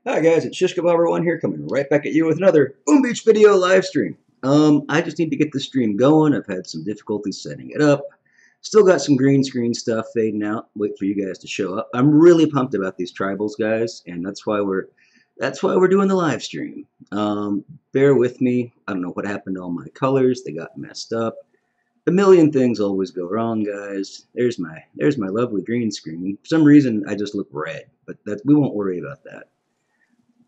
Hi guys, it's ShishKebabber1 here, coming right back at you with another Boom Beach video live stream. I just need to get the stream going. I've had some difficulties setting it up. Still got some green screen stuff fading out. Wait for you guys to show up. I'm really pumped about these tribals, guys, and that's why we're doing the live stream. Bear with me. I don't know what happened to all my colors. They got messed up. A million things always go wrong, guys. There's my lovely green screen. For some reason, I just look red, but we won't worry about that.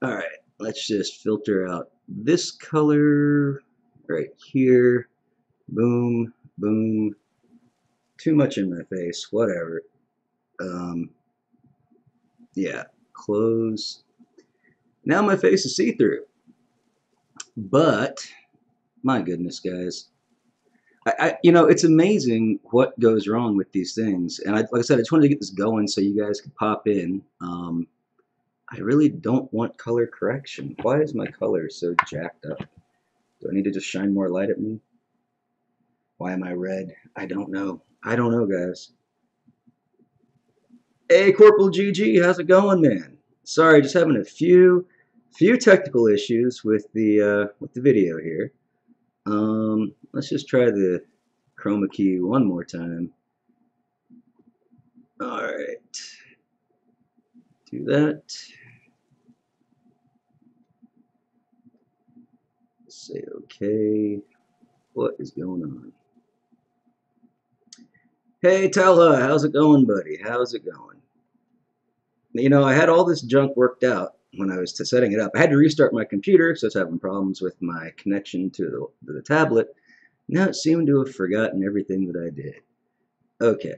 All right, let's just filter out this color right here. Boom, boom. Too much in my face, whatever. Um, yeah, close. Now my face is see-through. But, my goodness, guys. It's amazing what goes wrong with these things. And like I said, I just wanted to get this going so you guys could pop in. I really don't want color correction. Why is my color so jacked up? Do I need to just shine more light at me? Why am I red? I don't know. I don't know, guys. Hey, Corporal GG, how's it going, man? Sorry, just having a few technical issues with the video here. Let's just try the chroma key one more time. All right, do that. Say okay. What is going on? Hey, Talha, how's it going, buddy? How's it going? I had all this junk worked out when I was setting it up. I had to restart my computer because I was having problems with my connection to the tablet. Now it seemed to have forgotten everything that I did. Okay.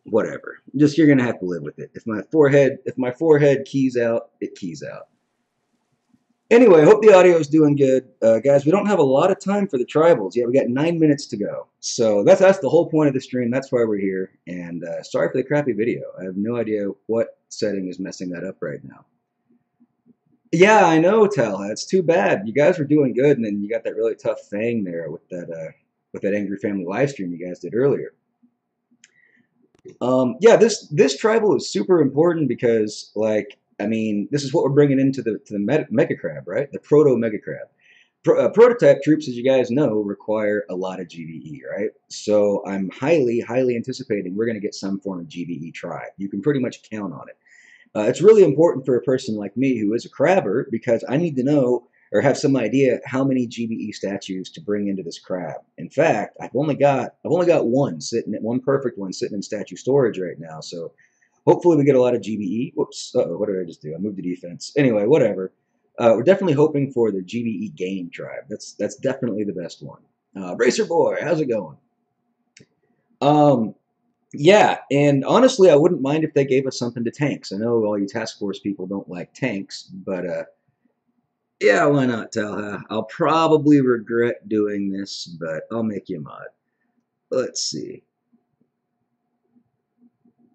Whatever. Just you're gonna have to live with it. If my forehead keys out, it keys out. Anyway, I hope the audio is doing good. Guys, we don't have a lot of time for the tribals. Yeah, we got 9 minutes to go. So that's the whole point of the stream. That's why we're here. And sorry for the crappy video. I have no idea what setting is messing that up right now. Yeah, I know, Tal. It's too bad. You guys were doing good, and then you got that really tough thing there with that Angry Family live stream you guys did earlier. Yeah, this tribal is super important because, like, I mean, this is what we're bringing into the Megacrab, right? The Proto Megacrab. Prototype troops, as you guys know, require a lot of GVE, right? So I'm highly anticipating we're going to get some form of GVE tribe. You can pretty much count on it. It's really important for a person like me who is a crabber because I need to know or have some idea how many GBE statues to bring into this crab. In fact, I've only got one perfect one sitting in statue storage right now. So hopefully we get a lot of GBE. Whoops, what did I just do? I moved to defense. Anyway, whatever. We're definitely hoping for the GBE game tribe. That's definitely the best one. Racer Boy, how's it going? Yeah, and honestly, I wouldn't mind if they gave us something to tanks. I know all you task force people don't like tanks, but yeah, why not, Talha? I'll probably regret doing this, but I'll make you a mod. Let's see.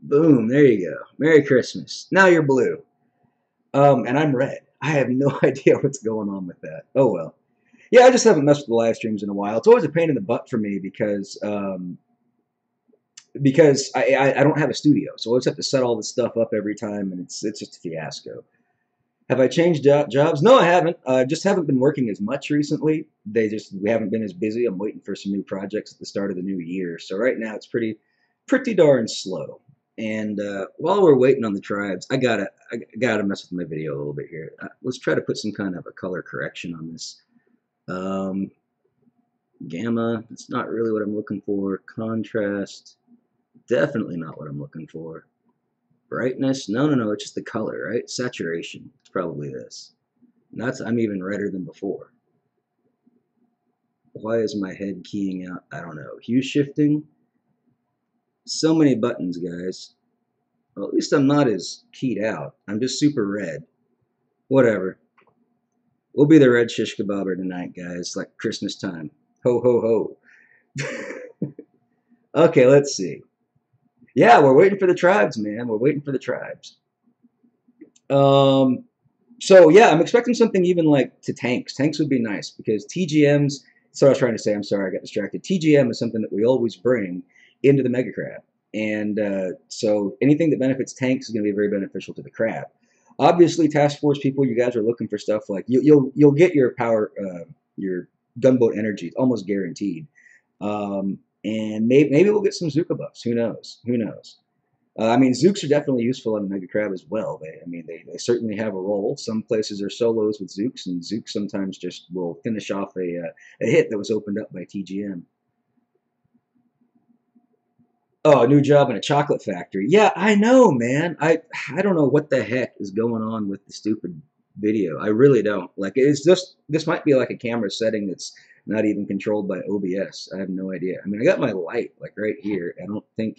Boom, there you go. Merry Christmas. Now you're blue. And I'm red. I have no idea what's going on with that. Oh well. Yeah, I just haven't messed with the live streams in a while. It's always a pain in the butt for me because I don't have a studio, so I always have to set all this stuff up every time, and it's just a fiasco. Have I changed jobs? No, I haven't. I just haven't been working as much recently. We haven't been as busy. I'm waiting for some new projects at the start of the new year. So right now it's pretty darn slow. And while we're waiting on the tribes, I gotta mess with my video a little bit here. Let's try to put some kind of a color correction on this. Gamma, it's not really what I'm looking for. Contrast, definitely not what I'm looking for. Brightness, no, it's just the color, right? Saturation, it's probably this. And I'm even redder than before. Why is my head keying out? I don't know. Hue shifting. So many buttons, guys. Well, at least I'm not as keyed out. I'm just super red. Whatever. We'll be the red shish kebabber tonight, guys. Like Christmas time. Ho, ho, ho. Okay, let's see. Yeah, we're waiting for the tribes, man. We're waiting for the tribes. So yeah, I'm expecting something even like to tanks. Tanks would be nice because TGMs. So I was trying to say, I'm sorry, I got distracted. TGM is something that we always bring into the Mega Crab, and so anything that benefits tanks is going to be very beneficial to the crab. Obviously, task force people, you guys are looking for stuff like you'll get your power, your gunboat energy, almost guaranteed. And maybe we'll get some Zuka buffs. Who knows? Who knows? I mean, Zooks are definitely useful on Mega Crab as well. They certainly have a role. Some places are solos with Zooks, and Zooks sometimes just will finish off a hit that was opened up by TGM. Oh, a new job in a chocolate factory. Yeah, I know, man. I don't know what the heck is going on with the stupid video. I really don't. Like, it's just this might be like a camera setting that's not even controlled by OBS. I have no idea. I mean, I got my light like right here. I don't think.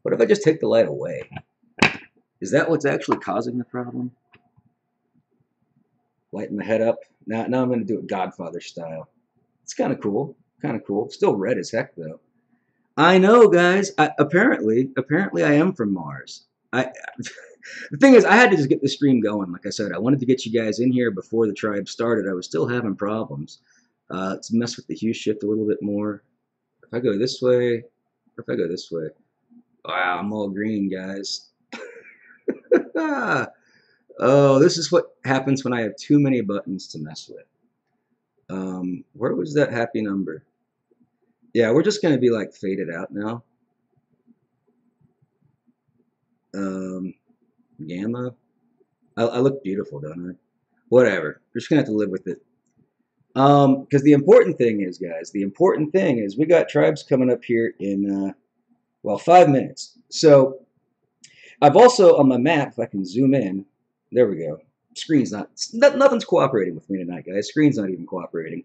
What if I just take the light away? Is that what's actually causing the problem? Lighten the head up. Now I'm going to do it Godfather style. It's kind of cool. Kind of cool. Still red as heck though. I know, guys. Apparently, I am from Mars. The thing is, I had to just get the stream going. Like I said, I wanted to get you guys in here before the tribe started. I was still having problems. Let's mess with the hue shift a little bit more. If I go this way, if I go this way. Wow, I'm all green, guys. Oh, this is what happens when I have too many buttons to mess with. Where was that happy number? Yeah, we're just going to be like faded out now. Gamma. I look beautiful, don't I? Whatever. We're just going to have to live with it. Because the important thing is, guys, the important thing is we got tribes coming up here in, well, 5 minutes. So I've also, on my map, if I can zoom in, there we go. Screen's nothing's cooperating with me tonight, guys. Screen's not even cooperating.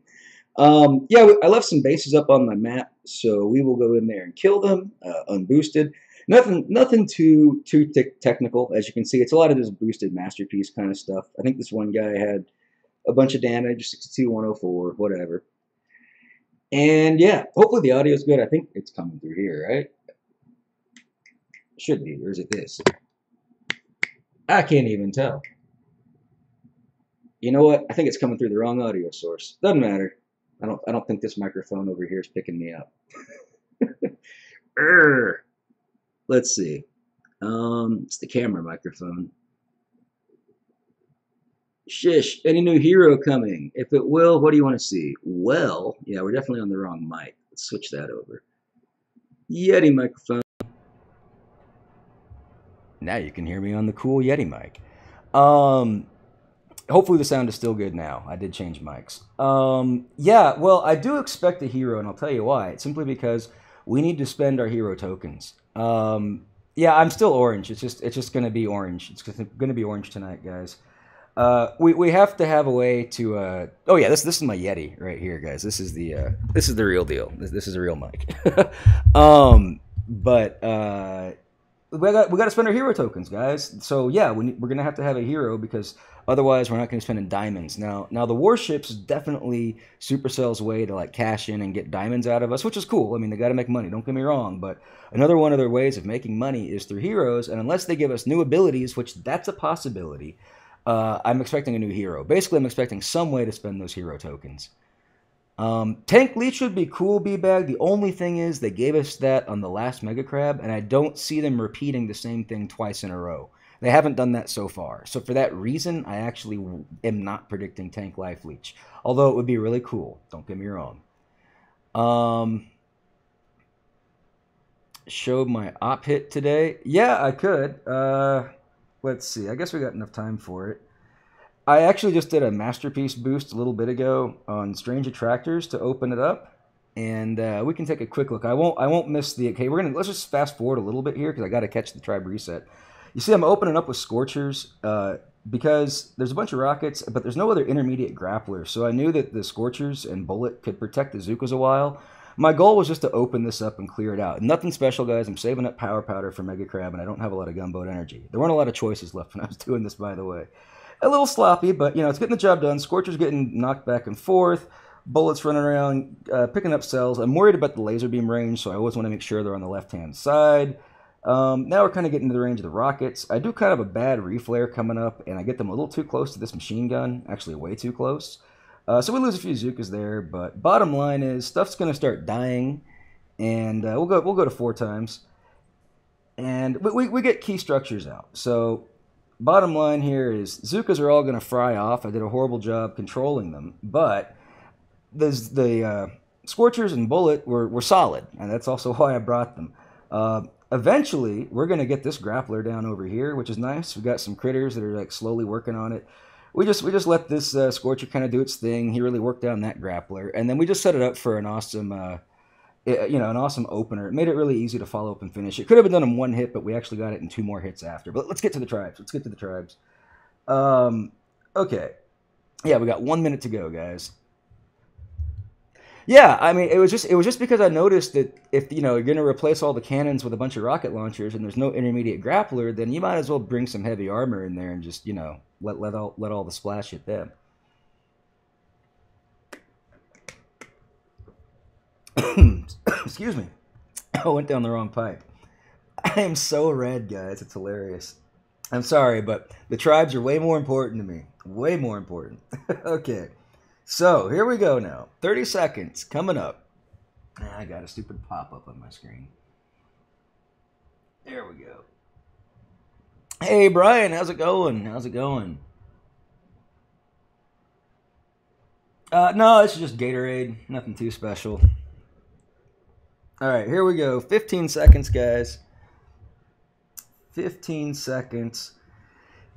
Yeah, I left some bases up on my map, so we will go in there and kill them, unboosted. Nothing too technical. As you can see, it's a lot of this boosted masterpiece kind of stuff. I think this one guy had a bunch of damage, 62104, whatever. And yeah, hopefully the audio's good. I think it's coming through here, right? Should be. Or is it this? I can't even tell. You know what? I think it's coming through the wrong audio source. Doesn't matter. I don't think this microphone over here is picking me up. Let's see. It's the camera microphone. Shish, any new hero coming? If it will, what do you want to see? Well, yeah, we're definitely on the wrong mic. Let's switch that over. Yeti microphone. Now you can hear me on the cool Yeti mic. Hopefully the sound is still good now. I did change mics. Yeah, well, I do expect a hero, and I'll tell you why. It's simply because we need to spend our hero tokens. Yeah, I'm still orange. It's just going to be orange. It's going to be orange tonight, guys. We have to have a way to. Oh yeah, this is my Yeti right here, guys. This is the real deal. This is a real mic. But we got to spend our hero tokens, guys. So yeah, we're gonna have to have a hero because otherwise we're not gonna spend in diamonds. Now the warships is definitely Supercell's way to like cash in and get diamonds out of us, which is cool. I mean, they got to make money. Don't get me wrong, but another one of their ways of making money is through heroes. And unless they give us new abilities, which that's a possibility, I'm expecting a new hero. Basically, I'm expecting some way to spend those hero tokens. Tank Leech would be cool, B-Bag. The only thing is they gave us that on the last Megacrab, and I don't see them repeating the same thing twice in a row. They haven't done that so far. So for that reason, I actually am not predicting Tank Life Leech. Although it would be really cool. Don't get me wrong. Show my op hit today. Yeah, I could. Let's see. I guess we got enough time for it. I actually just did a masterpiece boost a little bit ago on Strange Attractors to open it up, and we can take a quick look. I won't miss the. Okay, let's just fast forward a little bit here because I got to catch the tribe reset. You see, I'm opening up with Scorchers because there's a bunch of rockets, but there's no other intermediate grapplers. So I knew that the Scorchers and Bullet could protect the Zookas a while. My goal was just to open this up and clear it out. Nothing special, guys. I'm saving up power powder for Mega Crab, and I don't have a lot of gunboat energy. There weren't a lot of choices left when I was doing this, by the way. A little sloppy, but, you know, it's getting the job done. Scorcher's getting knocked back and forth. Bullets running around, picking up cells. I'm worried about the laser beam range, so I always want to make sure they're on the left-hand side. Now we're kind of getting to the range of the rockets. I do kind of a bad reflare coming up, and I get them a little too close to this machine gun. Actually, way too close. So we lose a few Zookas there, but bottom line is stuff's going to start dying, and we'll go to 4 times. And we get key structures out. So bottom line here is Zukas are all going to fry off. I did a horrible job controlling them, but the Scorchers and Bullet were solid, and that's also why I brought them. Eventually, we're going to get this grappler down over here, which is nice. We got some critters that are like slowly working on it. We just let this Scorcher kind of do its thing. He really worked down that grappler, and then we just set it up for an awesome, an awesome opener. It made it really easy to follow up and finish. It could have been done in one hit, but we actually got it in 2 more hits after. But let's get to the tribes. Okay, yeah, we got 1 minute to go, guys. Yeah, I mean, it was just because I noticed that if you're going to replace all the cannons with a bunch of rocket launchers and there's no intermediate grappler, then you might as well bring some heavy armor in there and just let all the splash hit them. Excuse me, I went down the wrong pipe. I am so red, guys. It's hilarious. I'm sorry, but the tribes are way more important to me. Way more important. Okay. So, here we go now. 30 seconds coming up. I got a stupid pop-up on my screen. There we go. Hey, Brian, how's it going? No, it's just Gatorade. Nothing too special. All right, here we go. 15 seconds, guys. 15 seconds.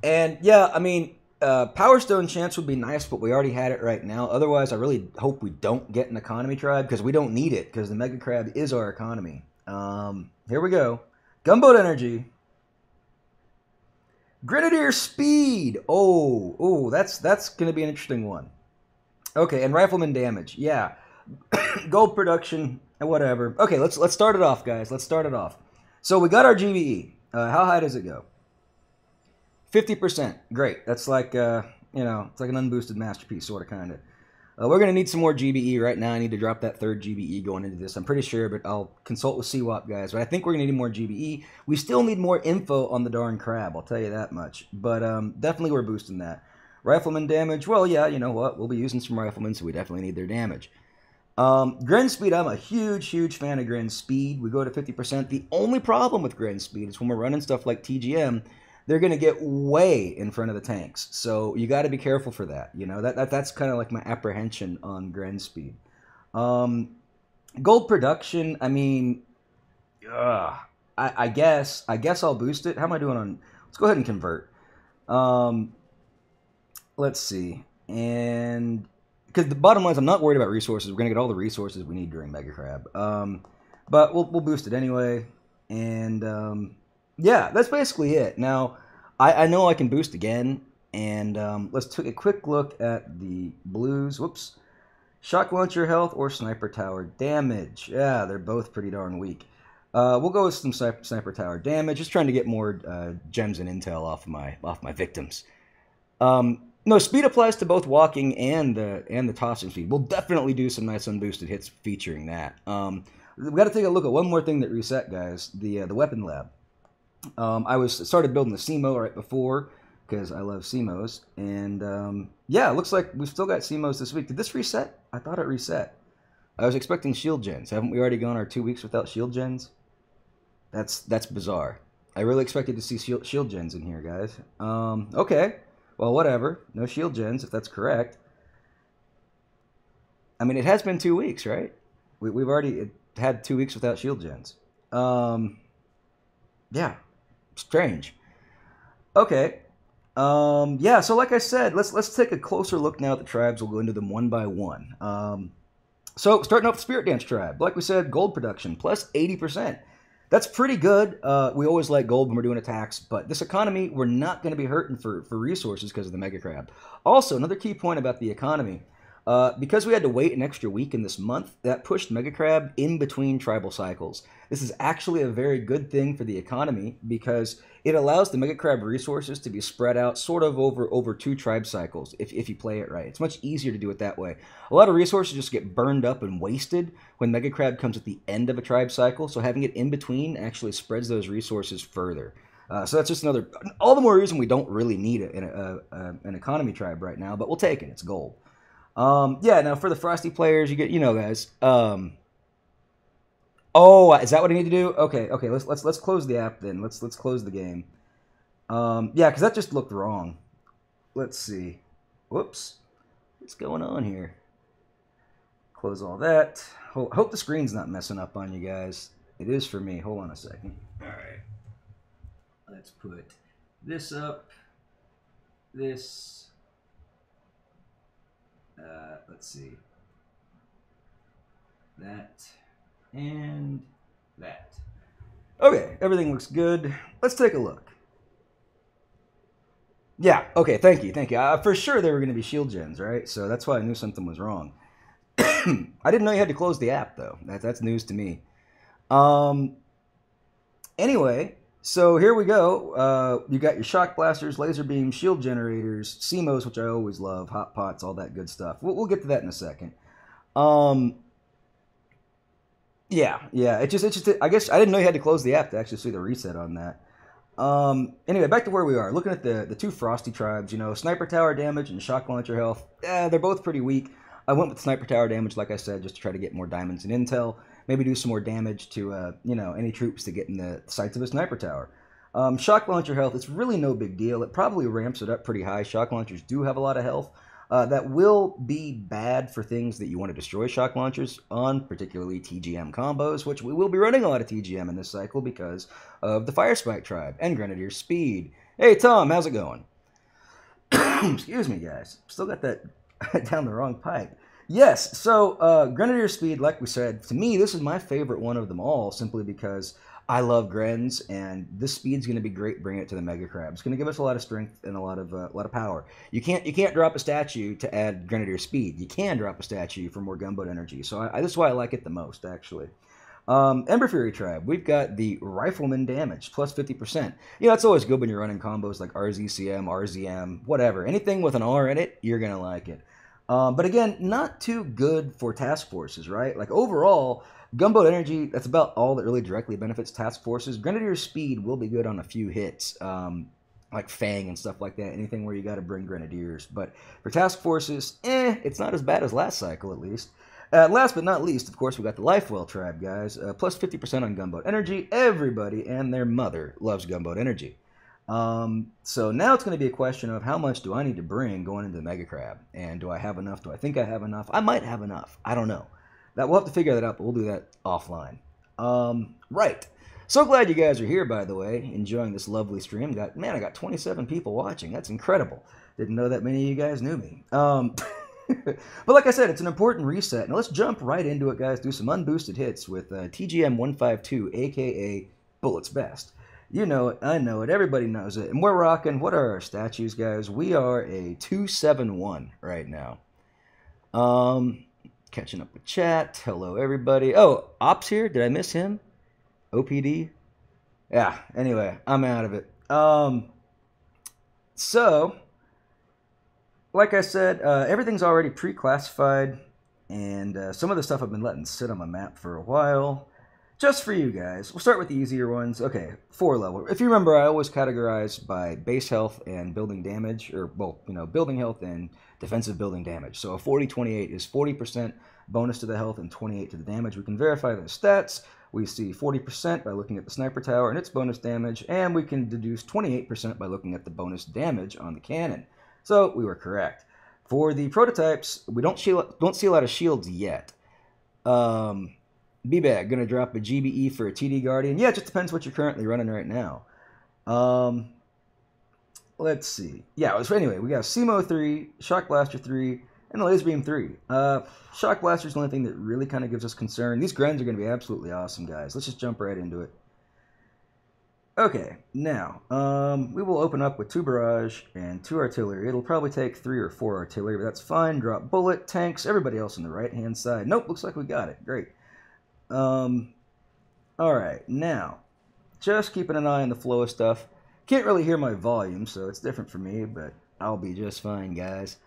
And, yeah, I mean, Power Stone chance would be nice, but we already had it right now. Otherwise, I really hope we don't get an economy tribe because we don't need it because the Megacrab is our economy. Here we go. Gunboat Energy. Grenadier Speed. Oh, that's going to be an interesting one. Okay, and Rifleman Damage. Yeah. Gold Production, whatever. Okay, let's start it off, guys. Let's start it off. So we got our GBE. How high does it go? 50%. Great. That's like, it's like an unboosted masterpiece, sort of, kind of. We're going to need some more GBE right now. I need to drop that 3rd GBE going into this. I'm pretty sure, but I'll consult with CWAP, guys. But I think we're going to need more GBE. We still need more info on the darn crab, I'll tell you that much. But definitely we're boosting that. Rifleman damage, well, yeah, you know what? We'll be using some riflemen, so we definitely need their damage. Gren Speed, I'm a huge fan of Gren Speed. We go to 50%. The only problem with Gren Speed is when we're running stuff like TGM, they're going to get way in front of the tanks. So you got to be careful for that. That's kind of like my apprehension on Gren Speed. Gold Production, I mean, I guess I'll boost it. How am I doing on... Let's go ahead and convert. Let's see. And... Because the bottom line is I'm not worried about resources. We're going to get all the resources we need during Megacrab. But we'll boost it anyway. And... yeah, that's basically it. Now, I know I can boost again, and let's take a quick look at the blues. Whoops. Shock launcher health or sniper tower damage. Yeah, they're both pretty darn weak. We'll go with some sniper tower damage, just trying to get more gems and intel off my victims. No, speed applies to both walking and the tossing speed. We'll definitely do some nice unboosted hits featuring that. We've got to take a look at one more thing that reset, guys. The weapon lab. I started building the CMO right before because I love CMOs, and yeah, it looks like we've still got CMOs this week. Did this reset? I thought it reset. I was expecting shield gens. Haven't we already gone our 2 weeks without shield gens? That's bizarre. I really expected to see shield gens in here, guys. Okay, well, whatever. No shield gens if that's correct. I mean, it has been 2 weeks, right? We've already had 2 weeks without shield gens. Yeah. Strange. Okay. Yeah, so like I said, let's take a closer look now at the tribes. We'll go into them one by one. So starting off the Spirit Dance tribe, like we said, gold production plus 80%. That's pretty good. We always like gold when we're doing attacks, but this economy, we're not going to be hurting for resources because of the Megacrab. Also, another key point about the economy, because we had to wait an extra week in this month, that pushed Megacrab in between tribal cycles. This is actually a very good thing for the economy because it allows the Megacrab resources to be spread out sort of over 2 tribe cycles if you play it right. It's much easier to do it that way. A lot of resources just get burned up and wasted when Megacrab comes at the end of a tribe cycle, so having it in between actually spreads those resources further. So that's just all the more reason we don't really need an economy tribe right now, but we'll take it. It's gold. Yeah, now for the Frosty players, you get, guys. Oh, is that what I need to do? Okay. Let's close the app then. Let's close the game. Yeah, because that just looked wrong. Let's see. Whoops. What's going on here? Close all that. Hope the screen's not messing up on you guys. It is for me. Hold on a second. All right. Let's put this up. This. Let's see. That. And that. Okay, everything looks good. Let's take a look. Yeah, okay, thank you, thank you. For sure they were going to be shield gens, right? So that's why I knew something was wrong. I didn't know you had to close the app, though. That's news to me. Anyway, so here we go. You got your shock blasters, laser beams, shield generators, CMOs, which I always love, hot pots, all that good stuff. We'll get to that in a second. Yeah. It just. I guess I didn't know you had to close the app to actually see the reset on that. Anyway, back to where we are. Looking at the two Frosty tribes, you know, sniper tower damage and shock launcher health. They're both pretty weak. I went with sniper tower damage, like I said, just to try to get more diamonds and intel. Maybe do some more damage to, you know, any troops to get in the sights of a sniper tower. Shock launcher health, it's really no big deal. It probably ramps it up pretty high. Shock launchers do have a lot of health. That will be bad for things that you want to destroy shock launchers on, particularly TGM combos, which we will be running a lot of TGM in this cycle because of the Fire Spike tribe and Grenadier Speed. Hey, Tom, how's it going? Excuse me, guys. Still got that down the wrong pipe. Yes, so Grenadier Speed, like we said, to me, this is my favorite one of them all, simply because I love Grens, and this speed's going to be great bringing it to the Megacrab. It's going to give us a lot of strength and a lot of power. You can't drop a statue to add Grenadier Speed. You can drop a statue for more gunboat energy. So this is why I like it the most, actually. Ember Fury Tribe, we've got the Rifleman damage, plus 50%. You know, it's always good when you're running combos like RZCM, RZM, whatever. Anything with an R in it, you're going to like it. But again, not too good for task forces, right? Like overall, gunboat energy, that's about all that really directly benefits task forces. Grenadier Speed will be good on a few hits, like Fang and stuff like that, anything where you got to bring Grenadiers. But for task forces, it's not as bad as last cycle, at least. Last but not least, of course, we got the Lifewell Tribe, guys. Plus 50% on gunboat energy. Everybody and their mother loves gunboat energy. So now it's going to be a question of how much do I need to bring going into the Megacrab? And do I have enough? Do I think I have enough? I might have enough. I don't know. We'll have to figure that out, but we'll do that offline. Right. So glad you guys are here, by the way, enjoying this lovely stream. I got 27 people watching. That's incredible. Didn't know that many of you guys knew me. But like I said, it's an important reset. Now let's jump right into it, guys. Do some unboosted hits with TGM 152, a.k.a. Bullets Best. You know it, I know it, everybody knows it. And we're rocking, what are our statues, guys? We are a 271 right now. Catching up with chat. Hello, everybody. Oh, Ops here? Did I miss him? OPD? Yeah, anyway, I'm out of it. So, like I said, everything's already pre-classified, and some of the stuff I've been letting sit on my map for a while. Just for you guys. We'll start with the easier ones. Okay, 4 level. If you remember, I always categorize by base health and building damage, or both, you know, building health and defensive building damage. So a 40-28 is 40% bonus to the health and 28 to the damage. We can verify those stats. We see 40% by looking at the sniper tower and its bonus damage, and we can deduce 28% by looking at the bonus damage on the cannon. So we were correct. For the prototypes, we don't see a lot of shields yet. B-Bag, going to drop a GBE for a TD Guardian. Yeah, it just depends what you're currently running right now. Let's see. Yeah, anyway, we got CMO 3, Shock Blaster 3, and a Laser Beam 3. Shock Blaster is the only thing that really kind of gives us concern. These Grens are going to be absolutely awesome, guys. Let's just jump right into it. Okay, now, we will open up with 2 barrage and 2 artillery. It'll probably take 3 or 4 artillery, but that's fine. Drop bullet, tanks, everybody else on the right-hand side. Nope, looks like we got it. Great. Alright, now, just keeping an eye on the flow of stuff. Can't really hear my volume, so it's different for me, but I'll be just fine, guys.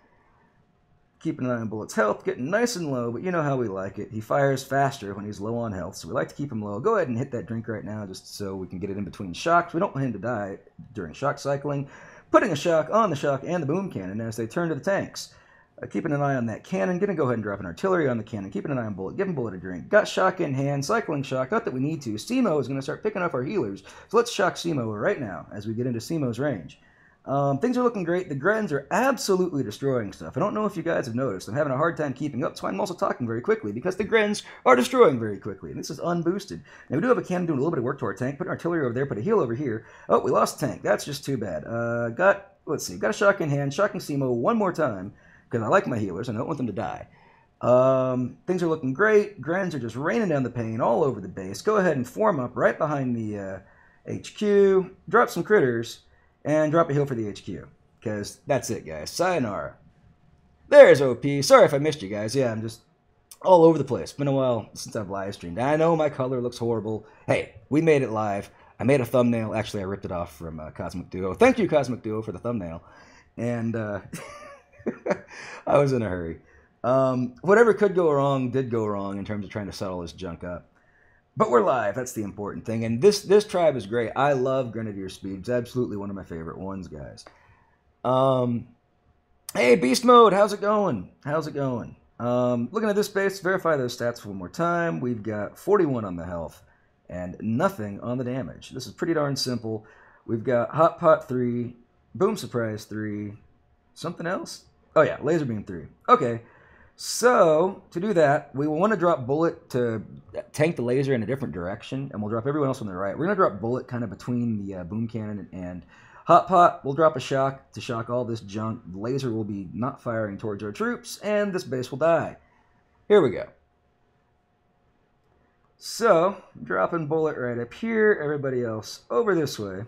Keeping an eye on Bullet's health, getting nice and low, but you know how we like it. He fires faster when he's low on health, so we like to keep him low. Go ahead and hit that drink right now, just so we can get it in between shocks. We don't want him to die during shock cycling. Putting a shock on the shock and the boom cannon as they turn to the tanks. Keeping an eye on that cannon. Going to go ahead and drop an artillery on the cannon. Keeping an eye on bullet. Giving bullet a drink. Got shock in hand. Cycling shock. Not that we need to. Simo is going to start picking up our healers. So let's shock Simo right now as we get into Simo's range. Things are looking great. The Grens are absolutely destroying stuff. I don't know if you guys have noticed. I'm having a hard time keeping up, so I'm also talking very quickly because the Grens are destroying very quickly. And this is unboosted. Now, we do have a cannon doing a little bit of work to our tank. Put an artillery over there, put a heal over here. Oh, we lost tank. That's just too bad. Let's see. Got a shock in hand. Shocking Simo one more time because I like my healers and I don't want them to die. Things are looking great. Grens are just raining down the pain all over the base. Go ahead and form up right behind the HQ. Drop some critters. And drop a heal for the HQ. Because that's it, guys. Sayonara. There's OP. Sorry if I missed you guys. Yeah, I'm just all over the place. Been a while since I've live streamed. I know my color looks horrible. Hey, we made it live. I made a thumbnail. Actually, I ripped it off from Cosmic Duo. Thank you, Cosmic Duo, for the thumbnail. And I was in a hurry. Whatever could go wrong did go wrong in terms of trying to settle this junk up. But we're live. That's the important thing. And this tribe is great. I love Grenadier Speed. It's absolutely one of my favorite ones, guys. Hey, Beast Mode. How's it going? How's it going? Looking at this base, verify those stats one more time. We've got 41 on the health and nothing on the damage. This is pretty darn simple. We've got Hot Pot 3, Boom Surprise 3, something else? Oh yeah, Laser Beam 3. Okay. So, to do that, we will want to drop Bullet to tank the laser in a different direction, and we'll drop everyone else on the right. We're going to drop Bullet kind of between the Boom Cannon and Hot Pot. We'll drop a shock to shock all this junk. The laser will be not firing towards our troops, and this base will die. Here we go. So, dropping Bullet right up here, everybody else over this way.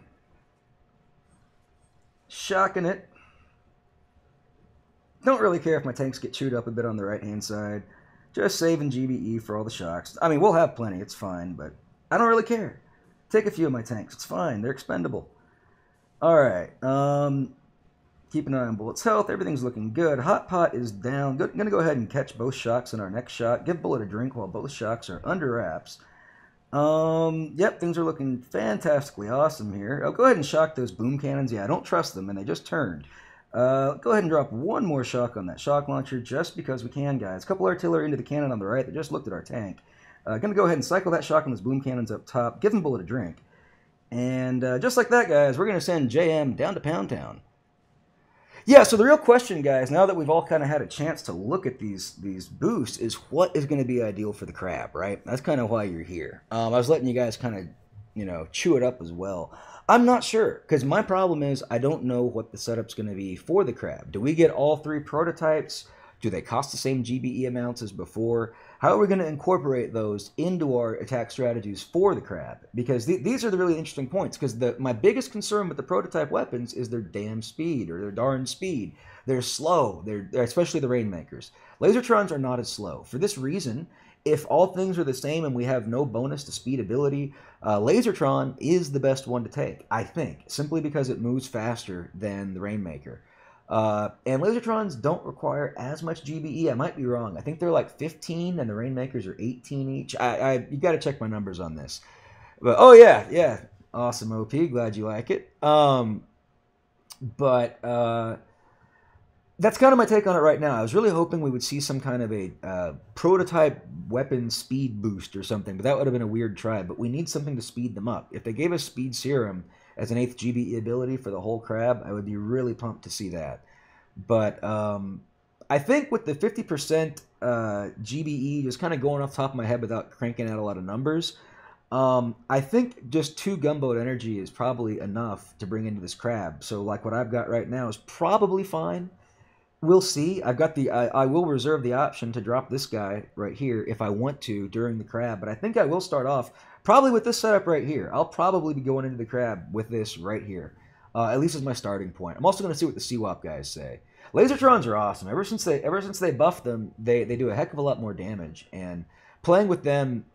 Shocking it. Don't really care if my tanks get chewed up a bit on the right-hand side. Just saving GBE for all the shocks. I mean, we'll have plenty, it's fine, but I don't really care. Take a few of my tanks, it's fine, they're expendable. Alright, keep an eye on Bullet's health, everything's looking good. Hot Pot is down. Gonna go ahead and catch both shocks in our next shot. Give Bullet a drink while both shocks are under wraps. Yep, things are looking fantastically awesome here. I'll go ahead and shock those boom cannons. Yeah, I don't trust them, and they just turned. Go ahead and drop one more shock on that shock launcher just because we can, guys. A couple artillery into the cannon on the right that just looked at our tank. Gonna go ahead and cycle that shock on those boom cannons up top. Give them Bullet a drink. And just like that, guys, we're gonna send JM down to Pound Town. Yeah, so the real question, guys, now that we've all kind of had a chance to look at these boosts, is what is going to be ideal for the crab, right? That's kind of why you're here. I was letting you guys kind of, chew it up as well. I'm not sure, because my problem is I don't know what the setup's going to be for the crab. Do we get all three prototypes? Do they cost the same GBE amounts as before? How are we going to incorporate those into our attack strategies for the crab? Because these are the really interesting points, because my biggest concern with the prototype weapons is their damn speed, or their darn speed. They're slow, they're especially the Rainmakers. Lasertrons are not as slow. For this reason, if all things are the same and we have no bonus to speed ability, Lasertron is the best one to take, I think, simply because it moves faster than the Rainmaker. And Lasertrons don't require as much GBE. I might be wrong. I think they're like 15 and the Rainmakers are 18 each. You got to check my numbers on this. But oh yeah, awesome OP. Glad you like it. That's kind of my take on it right now. I was really hoping we would see some kind of a prototype weapon speed boost or something, but that would have been a weird try. But we need something to speed them up. If they gave us Speed Serum as an 8th GBE ability for the whole crab, I would be really pumped to see that. But I think with the 50% GBE, just kind of going off the top of my head without cranking out a lot of numbers, I think just 2 gunboat energy is probably enough to bring into this crab. So like what I've got right now is probably fine. We'll see. I've got I will reserve the option to drop this guy right here if I want to during the crab, but I think I will start off probably with this setup right here. I'll probably be going into the crab with this right here, at least as my starting point. I'm also going to see what the CWAP guys say. Lasertrons are awesome. Ever since they buffed them, they do a heck of a lot more damage, and playing with them.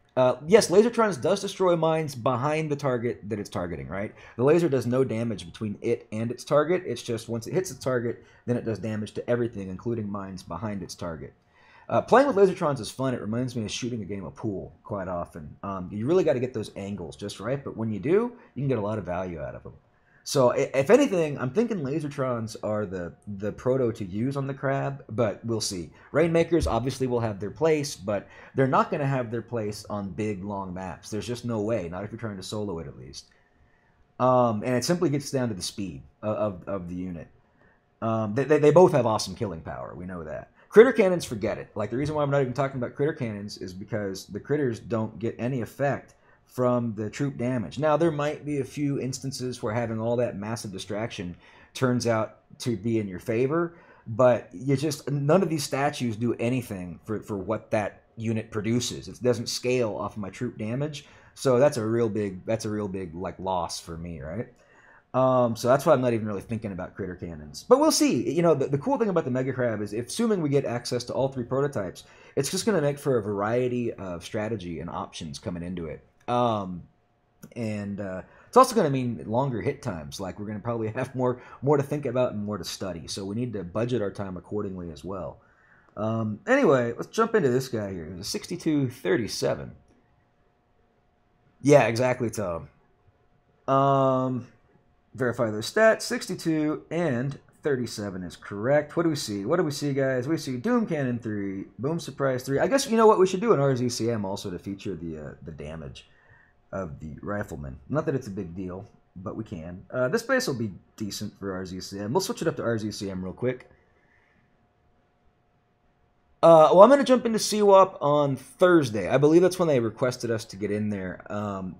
Yes, Lasertrons does destroy mines behind the target that it's targeting, right? The laser does no damage between it and its target. It's just once it hits its target, then it does damage to everything, including mines behind its target. Playing with Lasertrons is fun. It reminds me of shooting a game of pool quite often. You really got to get those angles just right, but when you do, you can get a lot of value out of them. So if anything, I'm thinking Lasertrons are the proto to use on the crab, but we'll see. Rainmakers obviously will have their place, but they're not going to have their place on big long maps. There's just no way, not if you're trying to solo it at least. And it simply gets down to the speed of the unit. They both have awesome killing power. We know that. Critter cannons, forget it. Like the reason why I'm not even talking about critter cannons is because the critters don't get any effect from the troop damage. Now there might be a few instances where having all that massive distraction turns out to be in your favor, but you just none of these statues do anything for what that unit produces. It doesn't scale off of my troop damage, so that's a real big like loss for me, right? So that's why I'm not even really thinking about critter cannons. But we'll see. You know, the cool thing about the Megacrab is, if assuming we get access to all three prototypes, it's just going to make for a variety of strategy and options coming into it. And it's also going to mean longer hit times. Like we're going to probably have more to think about and more to study. So we need to budget our time accordingly as well. Anyway, let's jump into this guy here. It's a 6237. Yeah, exactly, Tom. Verify those stats. 62 and 37 is correct. What do we see? What do we see, guys? We see Doom Cannon 3, Boom Surprise 3. I guess you know what we should do in RZCM also to feature the damage of the rifleman. Not that it's a big deal, but we can. This base will be decent for RZCM. We'll switch it up to RZCM real quick. Well, I'm going to jump into CWAP on Thursday. I believe that's when they requested us to get in there.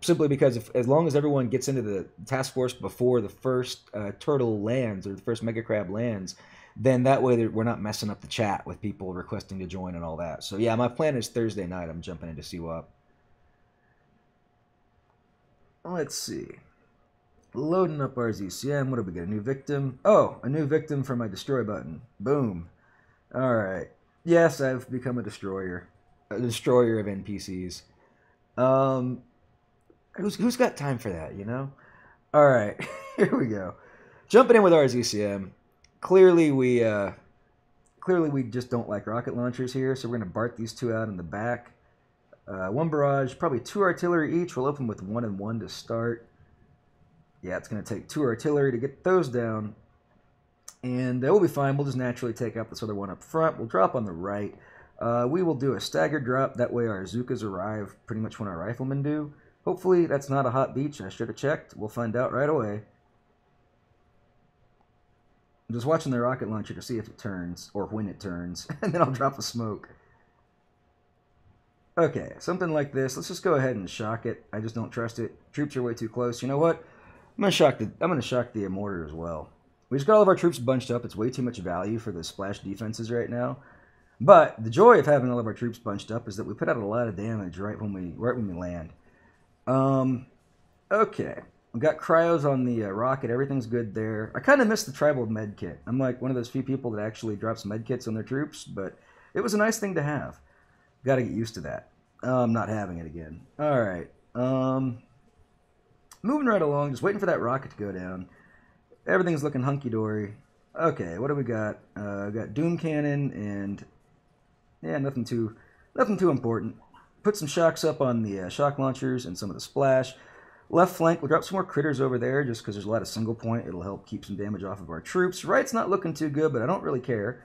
Simply because as long as everyone gets into the task force before the first turtle lands, or the first Megacrab lands, then that way we're not messing up the chat with people requesting to join and all that. So yeah, my plan is Thursday night. I'm jumping into CWAP. Let's see. Loading up RZCM. What do we get? A new victim? Oh, a new victim for my destroy button. Boom. All right. Yes, I've become a destroyer of NPCs. Who's got time for that, you know? All right, here we go. Jumping in with RZCM. Clearly we just don't like rocket launchers here, so we're gonna BART these two out in the back. One barrage, probably 2 artillery each. We'll open with 1 and 1 to start. Yeah, it's gonna take 2 artillery to get those down. And we'll be fine. We'll just naturally take out this other one up front. We'll drop on the right. We will do a staggered drop. That way our Zukas arrive pretty much when our riflemen do. Hopefully that's not a hot beach. I should have checked. We'll find out right away. I'm just watching the rocket launcher to see if it turns, or when it turns, and then I'll drop a smoke. Okay, something like this. Let's just go ahead and shock it. I just don't trust it. Troops are way too close. You know what? I'm gonna shock the mortar as well. We just got all of our troops bunched up. It's way too much value for the splash defenses right now. But the joy of having all of our troops bunched up is that we put out a lot of damage right when we land. Okay. We got cryos on the rocket. Everything's good there. I kind of miss the tribal med kit. I'm like one of those few people that actually drops med kits on their troops, but it was a nice thing to have. Got to get used to that. I'm not having it again. All right. Moving right along, just waiting for that rocket to go down. Everything's looking hunky-dory. Okay, what do we got? We got Doom Cannon and... yeah, nothing too important. Put some shocks up on the shock launchers and some of the splash. Left flank, we'll drop some more critters over there just because there's a lot of single point. It'll help keep some damage off of our troops. Right's not looking too good, but I don't really care.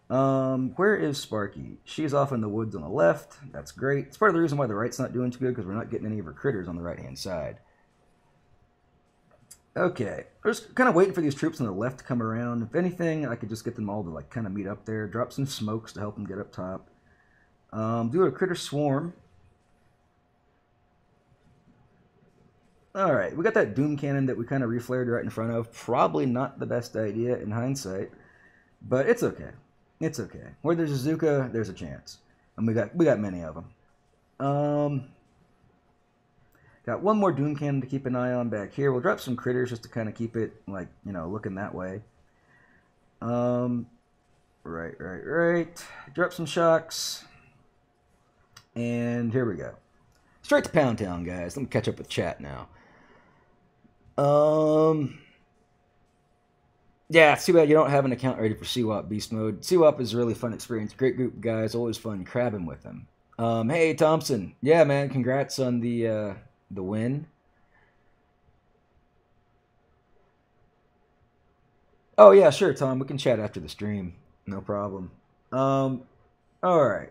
Where is Sparky? She's off in the woods on the left. That's great. It's part of the reason why the right's not doing too good, because we're not getting any of her critters on the right-hand side. Okay, we're just kind of waiting for these troops on the left to come around. If anything, I could just get them all to like kind of meet up there. Drop some smokes to help them get up top. Do a critter swarm. All right, we got that Doom Cannon that we kind of reflared right in front of. Probably not the best idea in hindsight, but it's okay. It's okay. Where there's a Zuka, there's a chance, and we got many of them. Got one more Doom Cannon to keep an eye on back here. We'll drop some critters just to kind of keep it, like, you know, looking that way. Right. Drop some shocks. And here we go. Straight to Pound Town, guys. Let me catch up with chat now. Yeah, too bad you don't have an account ready for CWAP Beast Mode. CWAP is a really fun experience. Great group of guys. Always fun crabbing with them. Hey, Thompson. Yeah, man. Congrats on the win. Oh yeah, sure, Tom. We can chat after the stream. No problem. Um, all right.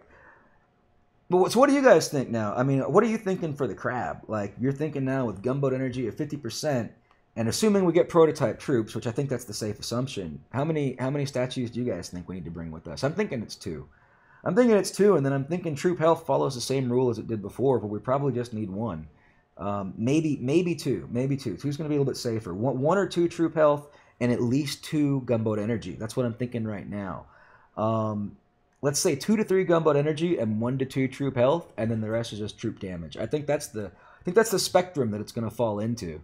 But so what do you guys think now? I mean, what are you thinking for the crab? Like you're thinking now with gunboat energy at 50%, and assuming we get prototype troops, which I think that's the safe assumption. How many statues do you guys think we need to bring with us? I'm thinking it's two. I'm thinking it's two, and then I'm thinking troop health follows the same rule as it did before, but we probably just need one. Maybe two. Maybe two. Two's going to be a little bit safer. One or two troop health and at least two gunboat energy. That's what I'm thinking right now. Um, let's say 2 to 3 gunboat energy and 1 to 2 troop health, and then the rest is just troop damage. I think that's the spectrum that it's going to fall into.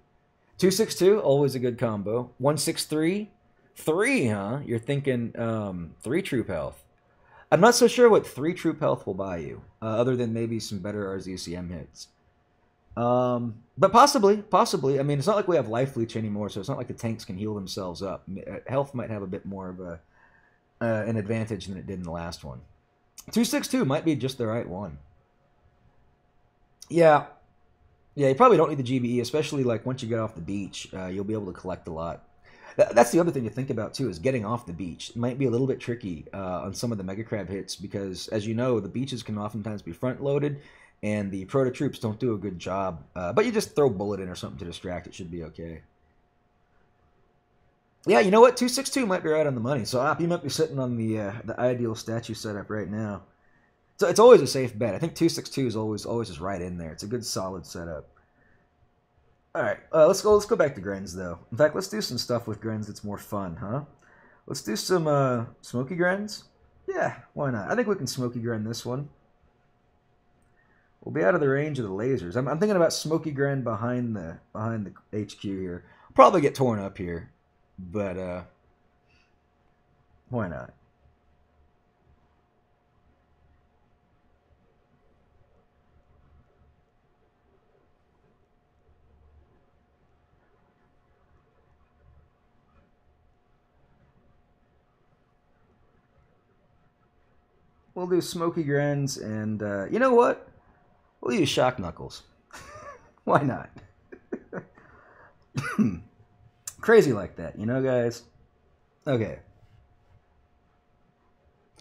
262, always a good combo. 163, three, huh? You're thinking three troop health. I'm not so sure what three troop health will buy you, other than maybe some better RZCM hits. But possibly. I mean, it's not like we have life leech anymore, so it's not like the tanks can heal themselves up. Health might have a bit more of an advantage than it did in the last one. 262 might be just the right one. Yeah, yeah. You probably don't need the GBE, especially like once you get off the beach. You'll be able to collect a lot. That's the other thing to think about too is getting off the beach. It might be a little bit tricky on some of the Megacrab hits because, as you know, the beaches can oftentimes be front loaded, and the Proto troops don't do a good job. But you just throw bullet in or something to distract. It should be okay. Yeah, you know what? 262 might be right on the money. So Op, you might be sitting on the ideal statue setup right now. So it's always a safe bet. I think 262 is always just right in there. It's a good solid setup. All right, let's go back to Grens though. In fact, let's do some stuff with Grens that's more fun, huh? Let's do some smoky Grens. Yeah, why not? I think we can smoky Gren this one. We'll be out of the range of the lasers. I'm thinking about smoky Gren behind the HQ here. Probably get torn up here, but why not? We'll do smoky Grens, and you know what? We'll use shock knuckles. Why not? Crazy like that, you know, guys. Okay.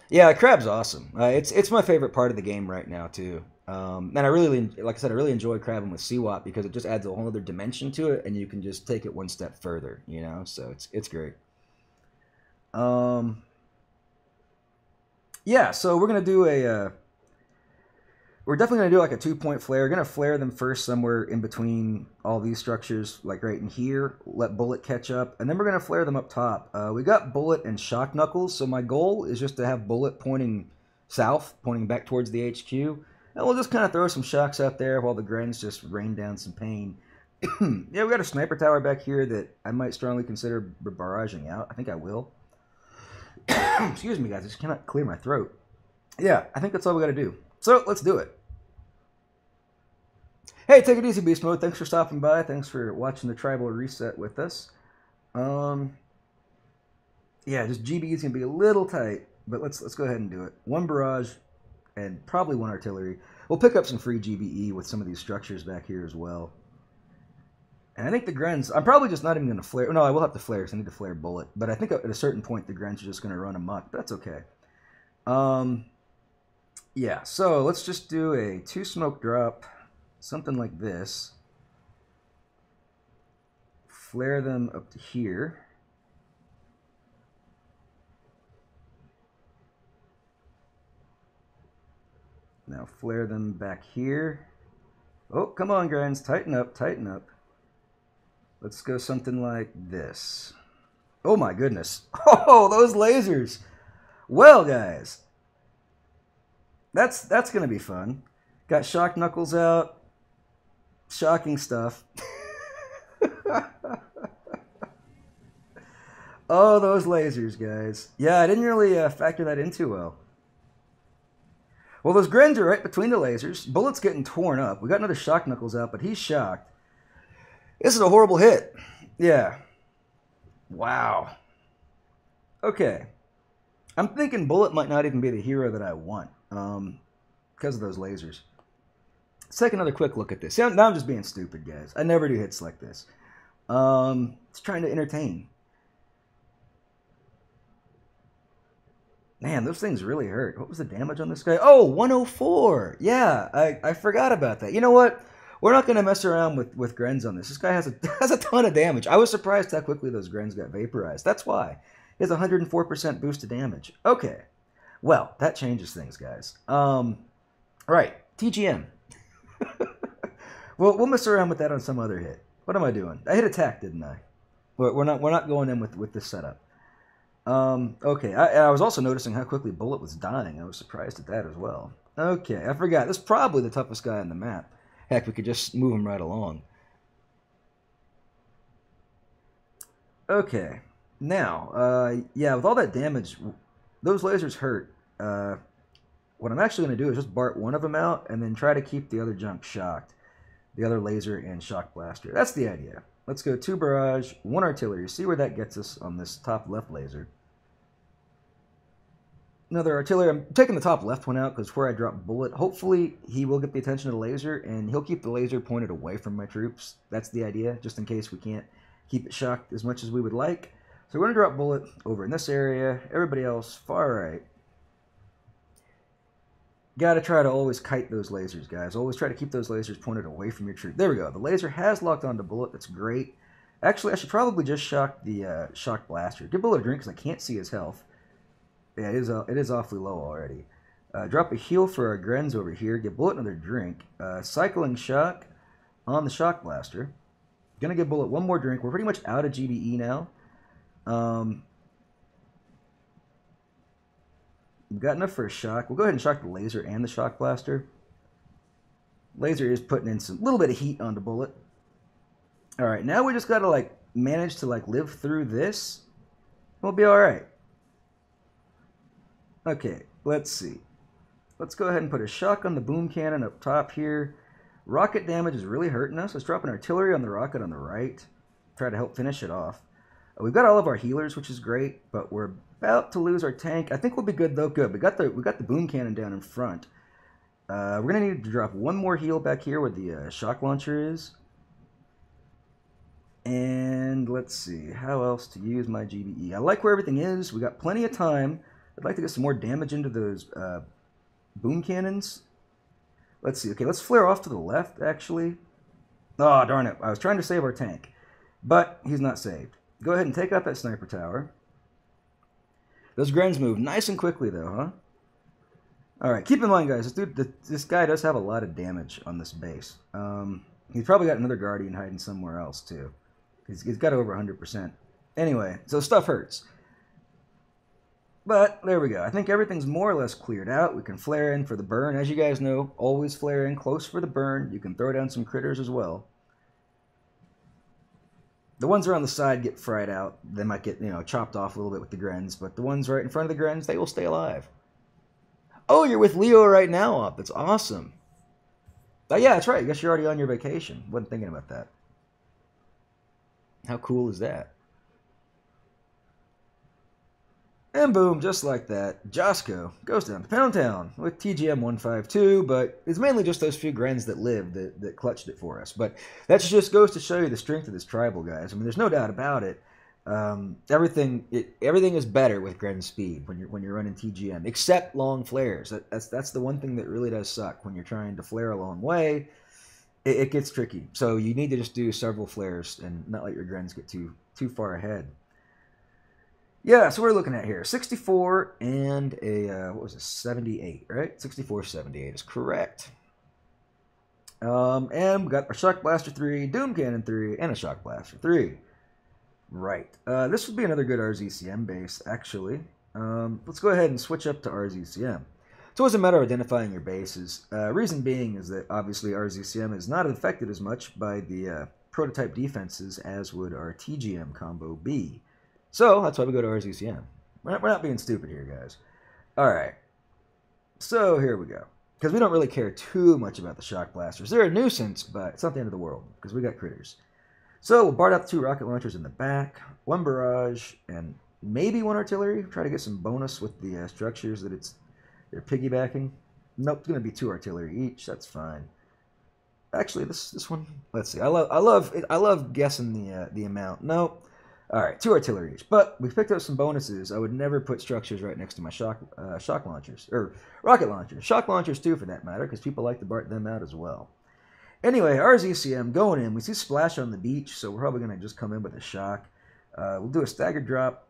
Yeah, crab's awesome. It's my favorite part of the game right now too. And I really, like I said, I really enjoy crabbing with CWAP because it just adds a whole other dimension to it, and you can just take it one step further. You know, so it's great. Um, yeah, so we're gonna do we're definitely gonna do like a 2 point flare. We're gonna flare them first somewhere in between all these structures, like right in here. Let bullet catch up, and then we're gonna flare them up top. We got bullet and shock knuckles, so my goal is just to have bullet pointing south, pointing back towards the HQ, and we'll just kind of throw some shocks out there while the Grens just rain down some pain. Yeah, we got a sniper tower back here that I might strongly consider barraging out. I think I will. Excuse me, guys. I just cannot clear my throat. Yeah, I think that's all we got to do. So let's do it. Hey, take it easy, Beast Mode. Thanks for stopping by. Thanks for watching the Tribal Reset with us. Um, yeah, just GB is gonna be a little tight, but let's go ahead and do it. One barrage and probably one artillery. We'll pick up some free GBE with some of these structures back here as well. And I think the Grens, I'm probably just not even going to flare. No, I will have to flare because I need to flare bullet. But I think at a certain point, the Grens are just going to run amok. That's okay. Yeah, so let's just do a 2 smoke drop, something like this. Flare them up to here. Now flare them back here. Oh, come on, Grens, tighten up, tighten up. Let's go something like this. Oh my goodness. Oh, those lasers. Well, guys, that's going to be fun. Got shock knuckles out. Shocking stuff. Oh, those lasers, guys. Yeah, I didn't really factor that in too well. Well, those Grens are right between the lasers. Bullet's getting torn up. We got another shock knuckles out, but he's shocked. This is a horrible hit. Yeah. Wow. Okay. I'm thinking Bullet might not even be the hero that I want because of those lasers. Let's take another quick look at this. See, now I'm just being stupid, guys. I never do hits like this. It's trying to entertain. Man, those things really hurt. What was the damage on this guy? Oh, 104. Yeah, I forgot about that. You know what? We're not going to mess around with Grens on this. This guy has a has a ton of damage. I was surprised how quickly those Grens got vaporized. That's why. He has 104% boost to damage. Okay. Well, that changes things, guys. Right. TGM. We'll mess around with that on some other hit. What am I doing? I hit attack, didn't I? We're not going in with this setup. Okay, I was also noticing how quickly Bullet was dying. I was surprised at that as well. Okay, I forgot. This is probably the toughest guy on the map. Heck, we could just move him right along. Okay, now, yeah, with all that damage, those lasers hurt. What I'm actually going to do is just BART one of them out and then try to keep the other junk shocked. The other laser and shock blaster. That's the idea. Let's go 2 barrage, 1 artillery. See where that gets us on this top left laser. Another artillery. I'm taking the top left one out because where I dropped Bullet. Hopefully he will get the attention of the laser and he'll keep the laser pointed away from my troops. That's the idea, just in case we can't keep it shocked as much as we would like. So we're going to drop Bullet over in this area. Everybody else, far right. Got to try to always kite those lasers, guys. Always try to keep those lasers pointed away from your troop. There we go. The laser has locked onto Bullet. That's great. Actually, I should probably just shock the shock blaster. Give Bullet a drink because I can't see his health. Yeah, it is awfully low already. Drop a heal for our Grens over here. Give Bullet another drink. Cycling shock on the shock blaster. Gonna give Bullet one more drink. We're pretty much out of GBE now. We've got enough for a shock. We'll go ahead and shock the laser and the shock blaster. Laser is putting in some little bit of heat on the Bullet. All right, now we just got to manage to live through this. We'll be all right. Okay, let's see. Let's go ahead and put a shock on the boom cannon up top here. Rocket damage is really hurting us. Let's drop an artillery on the rocket on the right. Try to help finish it off. We've got all of our healers, which is great, but we're about to lose our tank. I think we'll be good though. Good. We got the boom cannon down in front. We're gonna need to drop one more heal back here where the shock launcher is. And let's see how else to use my GBE. I like where everything is. We got plenty of time. I'd like to get some more damage into those boom cannons. Let's see. Okay, let's flare off to the left. Actually, oh darn it! I was trying to save our tank, but he's not saved. Go ahead and take out that sniper tower. Those Grens move nice and quickly, though, huh? All right, keep in mind, guys, this guy does have a lot of damage on this base. He's probably got another Guardian hiding somewhere else, too. He's got over 100%. Anyway, so stuff hurts. But there we go. I think everything's more or less cleared out. We can flare in for the burn. As you guys know, always flare in close for the burn. You can throw down some critters as well. The ones around the side get fried out. They might get, chopped off a little bit with the Grens, but the ones right in front of the Grens, they will stay alive. Oh, you're with Leo right now, Up. That's awesome. Oh, yeah, that's right. I guess you're already on your vacation. Wasn't thinking about that. How cool is that? And boom, just like that, Josco goes down to Pound Town with TGM 152, but it's mainly just those few Grens that lived that clutched it for us. But that just goes to show you the strength of this tribal, guys. I mean, there's no doubt about it. Everything is better with Gren speed when you're running TGM, except long flares. That's the one thing that really does suck when you're trying to flare a long way. It gets tricky. So you need to just do several flares and not let your Grens get too far ahead. Yeah, so we're looking at here 64 and a what was it, 78, right? 64, 78 is correct. And we got our Shock Blaster 3, Doom Cannon 3, and a Shock Blaster 3. Right. This would be another good RZCM base, actually. Let's go ahead and switch up to RZCM. It's always a matter of identifying your bases. Reason being is that obviously RZCM is not affected as much by the prototype defenses as would our TGM combo be. So that's why we go to RZCM. We're not being stupid here, guys. All right. So here we go. Because we don't really care too much about the shock blasters. They're a nuisance, but it's not the end of the world because we got critters. So we'll BART out the 2 rocket launchers in the back, 1 barrage, and maybe 1 artillery. Try to get some bonus with the structures that they're piggybacking. Nope, it's going to be 2 artillery each. That's fine. Actually, this one. Let's see. I love guessing the amount. Nope. All right, 2 artillery each. But we picked up some bonuses. I would never put structures right next to my shock launchers, or rocket launchers. Shock launchers, too, for that matter, because people like to BART them out as well. Anyway, our ZCM going in. We see Splash on the beach, so we're probably going to just come in with a shock. We'll do a staggered drop.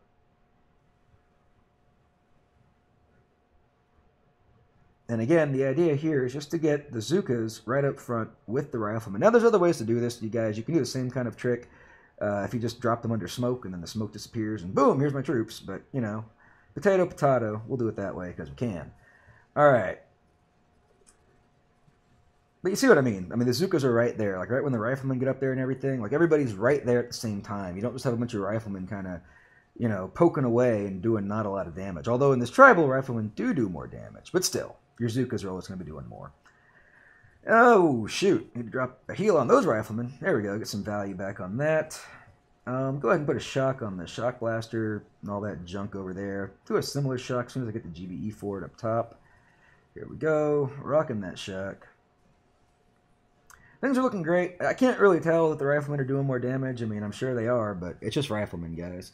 And again, the idea here is just to get the Zookas right up front with the riflemen. Now, there's other ways to do this, you guys. You can do the same kind of trick if you just drop them under smoke and then the smoke disappears and boom, here's my troops. But, you know, potato, potato. We'll do it that way because we can. All right. But you see what I mean. I mean, the Zookas are right there. Like, right when the riflemen get up there and everything. Like, everybody's right there at the same time. You don't just have a bunch of riflemen kind of, you know, poking away and doing not a lot of damage. Although in this tribal, riflemen do more damage. But still. Your Zookas are always going to be doing more. Oh, shoot. Need to drop a heal on those riflemen. There we go. Get some value back on that. Go ahead and put a shock on the shock blaster and all that junk over there. Do a similar shock as soon as I get the GBE for it up top. Here we go. Rocking that shock. Things are looking great. I can't really tell that the riflemen are doing more damage. I mean, I'm sure they are, but it's just riflemen, guys.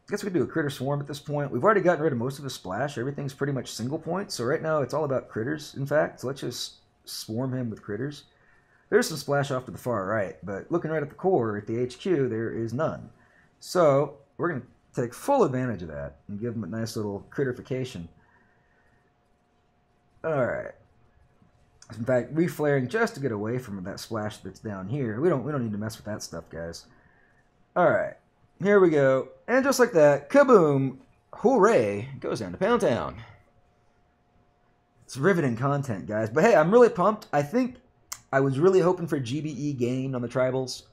I guess we could do a critter swarm at this point. We've already gotten rid of most of the splash. Everything's pretty much single point. So right now it's all about critters, in fact. So let's just swarm him with critters. There's some splash off to the far right, but looking right at the core, at the HQ, there is none. So we're going to take full advantage of that and give him a nice little critterification. All right. In fact, reflaring just to get away from that splash that's down here. We don't need to mess with that stuff, guys. All right. Here we go. And just like that, kaboom, hooray, goes down to Pound Town. It's riveting content, guys. But hey, I'm really pumped. I think I was really hoping for GBE gain on the tribals,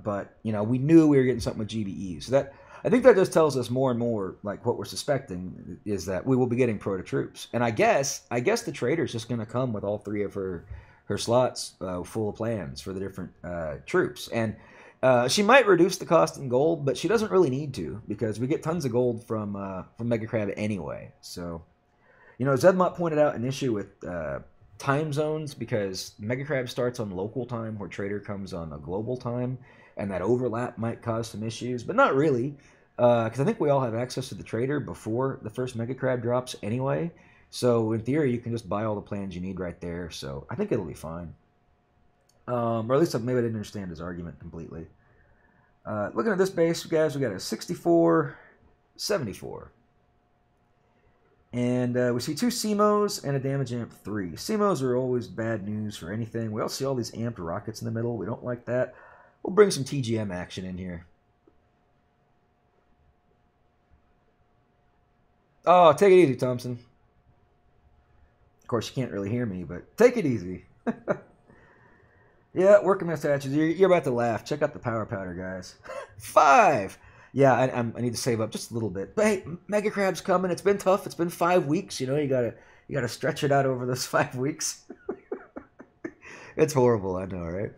but, you know, we knew we were getting something with GBE. So that, I think that just tells us more and more, like, what we're suspecting is that we will be getting Proto troops. And I guess the trader's just going to come with all 3 of her slots full of plans for the different troops. And she might reduce the cost in gold, but she doesn't really need to because we get tons of gold from Megacrab anyway. So, you know, Zedmont pointed out an issue with time zones because Megacrab starts on local time where Trader comes on a global time, and that overlap might cause some issues, but not really because I think we all have access to the Trader before the first Megacrab drops anyway. So in theory, you can just buy all the plans you need right there. So I think it'll be fine. Or at least maybe I didn't understand his argument completely. Looking at this base, guys, we got a 64, 74. And we see 2 CMOs and a damage amp 3. CMOs are always bad news for anything. We also see all these amped rockets in the middle. We don't like that. We'll bring some TGM action in here. Oh, take it easy, Thompson. Of course, you can't really hear me, but take it easy. Yeah, working my statues. You're about to laugh. Check out the power powder, guys. 5! Yeah, I need to save up just a little bit. But hey, Megacrab's coming. It's been tough. It's been 5 weeks. You know, you gotta stretch it out over those 5 weeks. It's horrible, I know, right?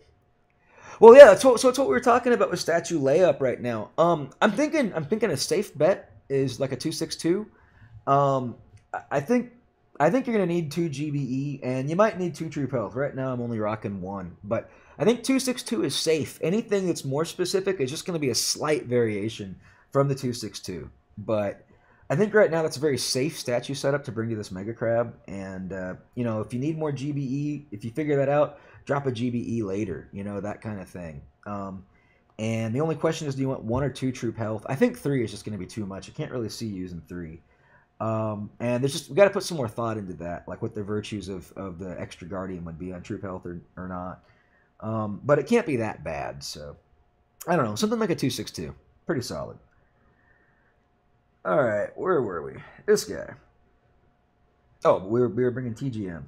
Well, yeah. So it's what we were talking about with statue layup right now. I'm thinking a safe bet is like a 262. I think you're gonna need 2 GBE, and you might need 2 troop health. Right now, I'm only rocking 1, but I think 262 is safe. Anything that's more specific is just gonna be a slight variation from the 262. But I think right now that's a very safe statue setup to bring to this Megacrab. And you know, if you need more GBE, if you figure that out, drop a GBE later. You know, that kind of thing. And the only question is, do you want 1 or 2 troop health? I think 3 is just going to be too much. I can't really see using 3. And there's just, we got to put some more thought into that, like what the virtues of the extra guardian would be on troop health or not. But it can't be that bad. So I don't know, something like a 262, pretty solid. All right, where were we? This guy. Oh, we were bringing TGM.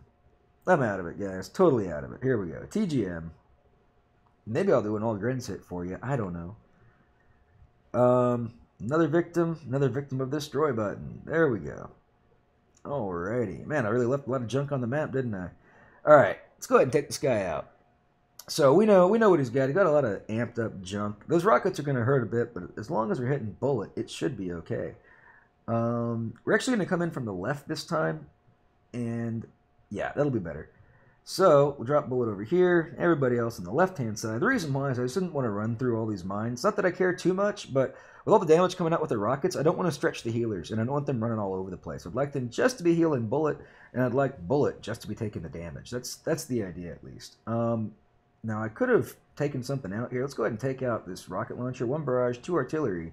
I'm out of it, guys. Totally out of it. Here we go. TGM. Maybe I'll do an all grins hit for you. I don't know. Another victim of this destroy button. There we go. Alrighty. Man, I really left a lot of junk on the map, didn't I? Alright, let's go ahead and take this guy out. So we know what he's got. He got a lot of amped up junk. Those rockets are going to hurt a bit, but as long as we're hitting bullet, it should be okay. We're actually going to come in from the left this time, and yeah, that'll be better. So we'll drop bullet over here. Everybody else on the left-hand side. The reason why is I just didn't want to run through all these mines. Not that I care too much, but with all the damage coming out with the rockets, I don't want to stretch the healers, and I don't want them running all over the place. I'd like them just to be healing bullet, and I'd like bullet just to be taking the damage. That's the idea, at least. Now, I could have taken something out here. Let's go ahead and take out this rocket launcher. 1 barrage, 2 artillery.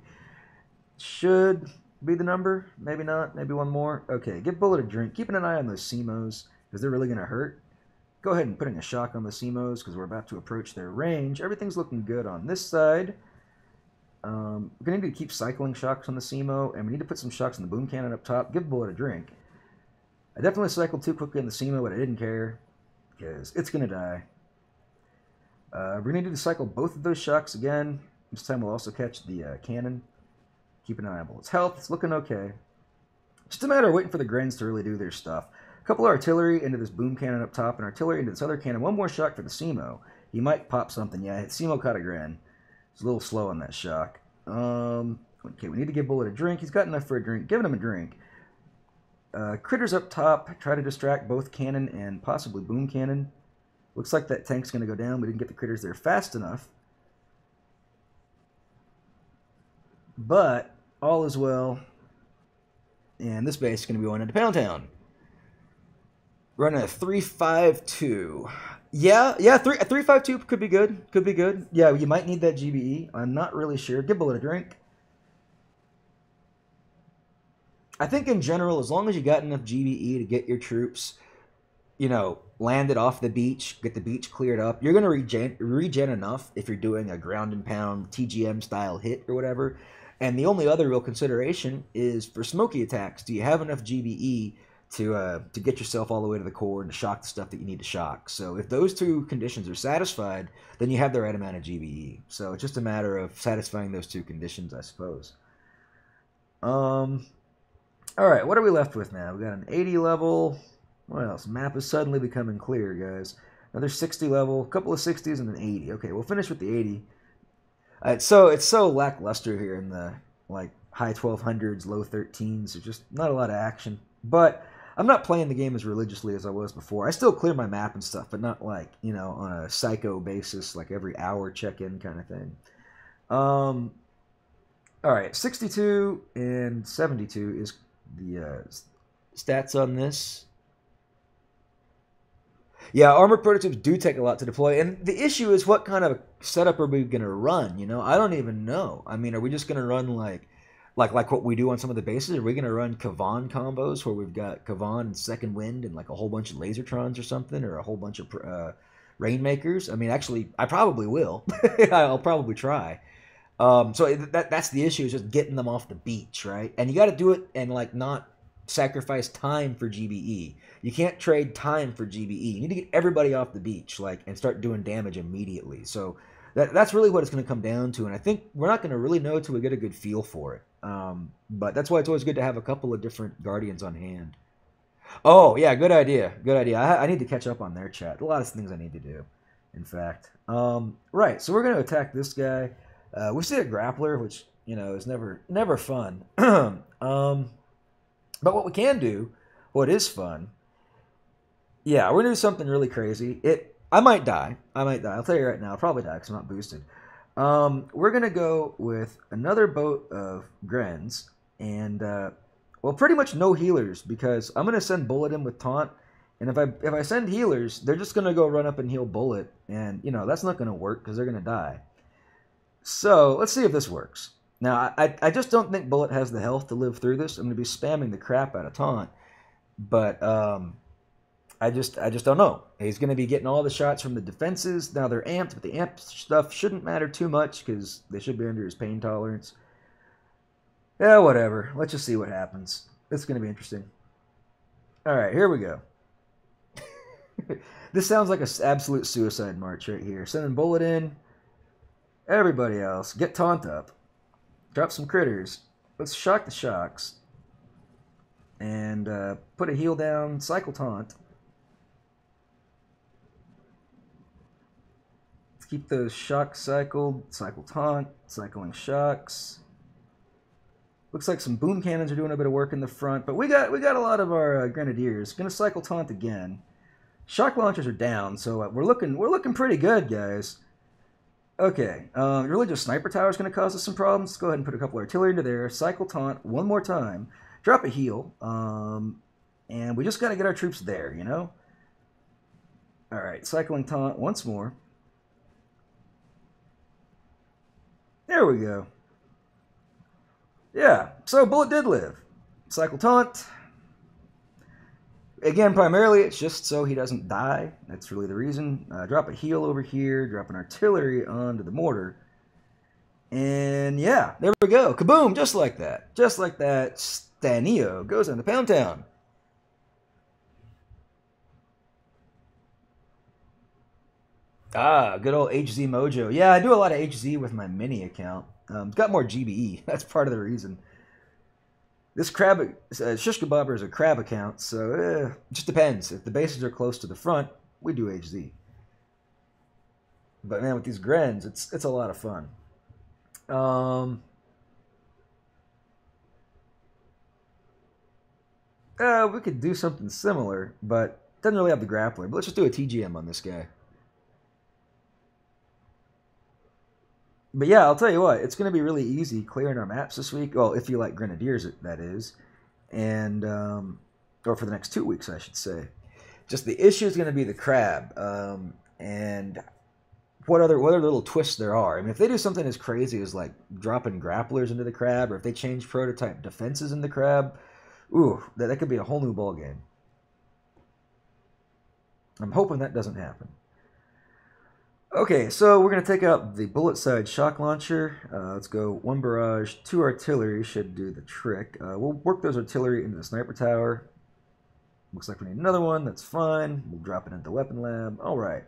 Should be the number. Maybe not. Maybe one more. Okay, give bullet a drink. Keeping an eye on those CMOs, because they're really going to hurt. Go ahead and putting a shock on the CMOs, because we're about to approach their range. Everything's looking good on this side. We're going to need to keep cycling shocks on the CMO, and we need to put some shocks on the boom cannon up top. Give bullet a drink. I definitely cycled too quickly on the CMO, but I didn't care, because it's going to die. We're going to need to cycle both of those shocks again. This time we'll also catch the cannon. Keep an eye on bullet's health. It's looking okay. Just a matter of waiting for the Grens to really do their stuff. A couple of artillery into this boom cannon up top, and artillery into this other cannon. One more shock for the CMO. He might pop something. Yeah, CMO caught a Gren. It's a little slow on that shock. Okay, we need to give bullet a drink. He's got enough for a drink. Giving him a drink. Critters up top. Try to distract both cannon and possibly boom cannon. Looks like that tank's going to go down. We didn't get the critters there fast enough. But all is well. And this base is going to be going into Pound Town. Running a 352. Yeah, 352 could be good. Could be good. Yeah, you might need that GBE. I'm not really sure. Give bullet a drink. I think in general, as long as you got enough GBE to get your troops, landed off the beach, get the beach cleared up, you're going to regen enough if you're doing a ground and pound TGM style hit or whatever. And the only other real consideration is for smoky attacks. Do you have enough GBE to get yourself all the way to the core and to shock the stuff that you need to shock? So if those two conditions are satisfied, then you have the right amount of GBE. So it's just a matter of satisfying those two conditions, I suppose. All right, what are we left with now? We got an 80 level. What else? Map is suddenly becoming clear, guys. Another 60 level, a couple of 60s, and an 80. Okay, we'll finish with the 80. It's so lackluster here in the high 1200s, low 13s. There's just not a lot of action. But I'm not playing the game as religiously as I was before. I still clear my map and stuff, but not on a psycho basis, like every hour check-in kind of thing. All right, 62 and 72 is the stats on this. Yeah, armored prototypes do take a lot to deploy, and the issue is what kind of setup are we going to run? I don't even know. I mean, are we just going to run like what we do on some of the bases? Are we going to run Kavan combos where we've got Kavan and Second Wind and a whole bunch of Lasertrons or something, or a whole bunch of Rainmakers? I mean, actually, I probably will. I'll probably try. So that's the issue, is just getting them off the beach, right? And you got to do it and not sacrifice time for GBE. You can't trade time for GBE. You need to get everybody off the beach, and start doing damage immediately. So that's really what it's going to come down to, and I think we're not going to really know until we get a good feel for it. But that's why it's always good to have a couple of different Guardians on hand. Oh, yeah, good idea. Good idea. I need to catch up on their chat. A lot of things I need to do, in fact. Right, so we're going to attack this guy. We see a grappler, which, is never fun. But what we can do, what is fun, yeah, we're going to do something really crazy. I might die. I'll tell you right now, I'll probably die because I'm not boosted. We're going to go with another boat of Grens, and, pretty much no healers, because I'm going to send Bullet in with Taunt, and if I send healers, they're just going to go run up and heal Bullet, and, that's not going to work because they're going to die. So, let's see if this works. Now, I just don't think Bullet has the health to live through this. I'm going to be spamming the crap out of Taunt, but I just don't know. He's going to be getting all the shots from the defenses. Now they're amped, but the amped stuff shouldn't matter too much because they should be under his pain tolerance. Yeah, whatever. Let's just see what happens. It's going to be interesting. All right, here we go. This sounds like an absolute suicide march right here. Sending Bullet in. Everybody else, get Taunt up. Drop some critters. Let's shock the shocks. And put a heal down. Cycle Taunt. Let's keep those shocks cycled. Cycle Taunt. Cycling shocks. Looks like some boom cannons are doing a bit of work in the front. But we got a lot of our Grenadiers. Gonna cycle Taunt again. Shock launchers are down, so we're looking pretty good, guys. Okay, really just sniper tower is going to cause us some problems. Let's go ahead and put a couple artillery into there. Cycle taunt one more time. Drop a heal. And we just got to get our troops there, you know? All right, cycling taunt once more. There we go. Yeah, so Bullet did live. Cycle taunt. Again, primarily it's just so he doesn't die. That's really the reason. Drop a heal over here. Drop an artillery onto the mortar. And yeah, there we go. Kaboom! Just like that. Just like that, Stanio goes into Pound Town. Ah, good old HZ Mojo. Yeah, I do a lot of HZ with my mini account. It's got more GBE. That's part of the reason. This crab, Shish Kebabber is a crab account, so it just depends. If the bases are close to the front, we do HZ. But man, with these Grens, it's a lot of fun. We could do something similar, but doesn't really have the grappler. But let's just do a TGM on this guy. But yeah, I'll tell you what, it's going to be really easy clearing our maps this week. Well, if you like Grenadiers, that is. And, or for the next 2 weeks, I should say. Just the issue is going to be the crab. And what other little twists there are. I mean, if they do something as crazy as, like, dropping grapplers into the crab, or if they change prototype defenses in the crab, ooh, that could be a whole new ballgame. I'm hoping that doesn't happen. Okay, so we're going to take out the bullet side shock launcher. Let's go 1 barrage, 2 artillery should do the trick. We'll work those artillery into the sniper tower. Looks like we need another one. That's fine. We'll drop it into the weapon lab. All right.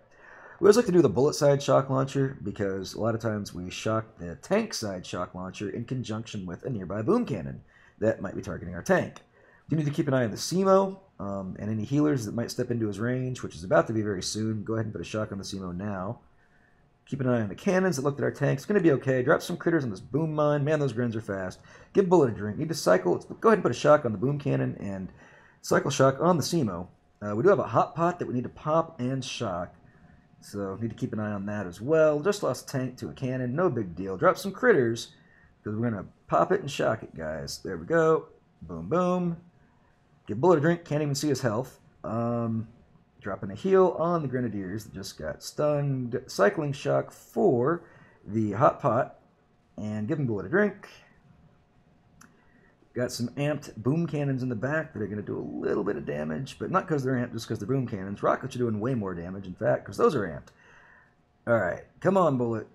We always like to do the bullet side shock launcher because a lot of times we shock the tank side shock launcher in conjunction with a nearby boom cannon that might be targeting our tank. You need to keep an eye on the SEMO and any healers that might step into his range, which is about to be very soon. Go ahead and put a shock on the SEMO now. Keep an eye on the cannons that looked at our tanks. It's going to be okay. Drop some critters on this boom mine. Man, those Grens are fast. Give Bullet a drink. Need to cycle. Let's go ahead and put a shock on the boom cannon and cycle shock on the SEMO. We do have a hot pot that we need to pop and shock. So need to keep an eye on that as well. Just lost a tank to a cannon. No big deal. Drop some critters because we're going to pop it and shock it, guys. There we go. Boom, boom. Give Bullet a drink. Can't even see his health. Dropping a heal on the Grenadiers that just got stunned. Cycling shock for the hot pot. And giving Bullet a drink. Got some amped boom cannons in the back that are going to do a little bit of damage. But not because they're amped, just because they're boom cannons. Rockets are doing way more damage, in fact, because those are amped. Alright, come on, Bullet.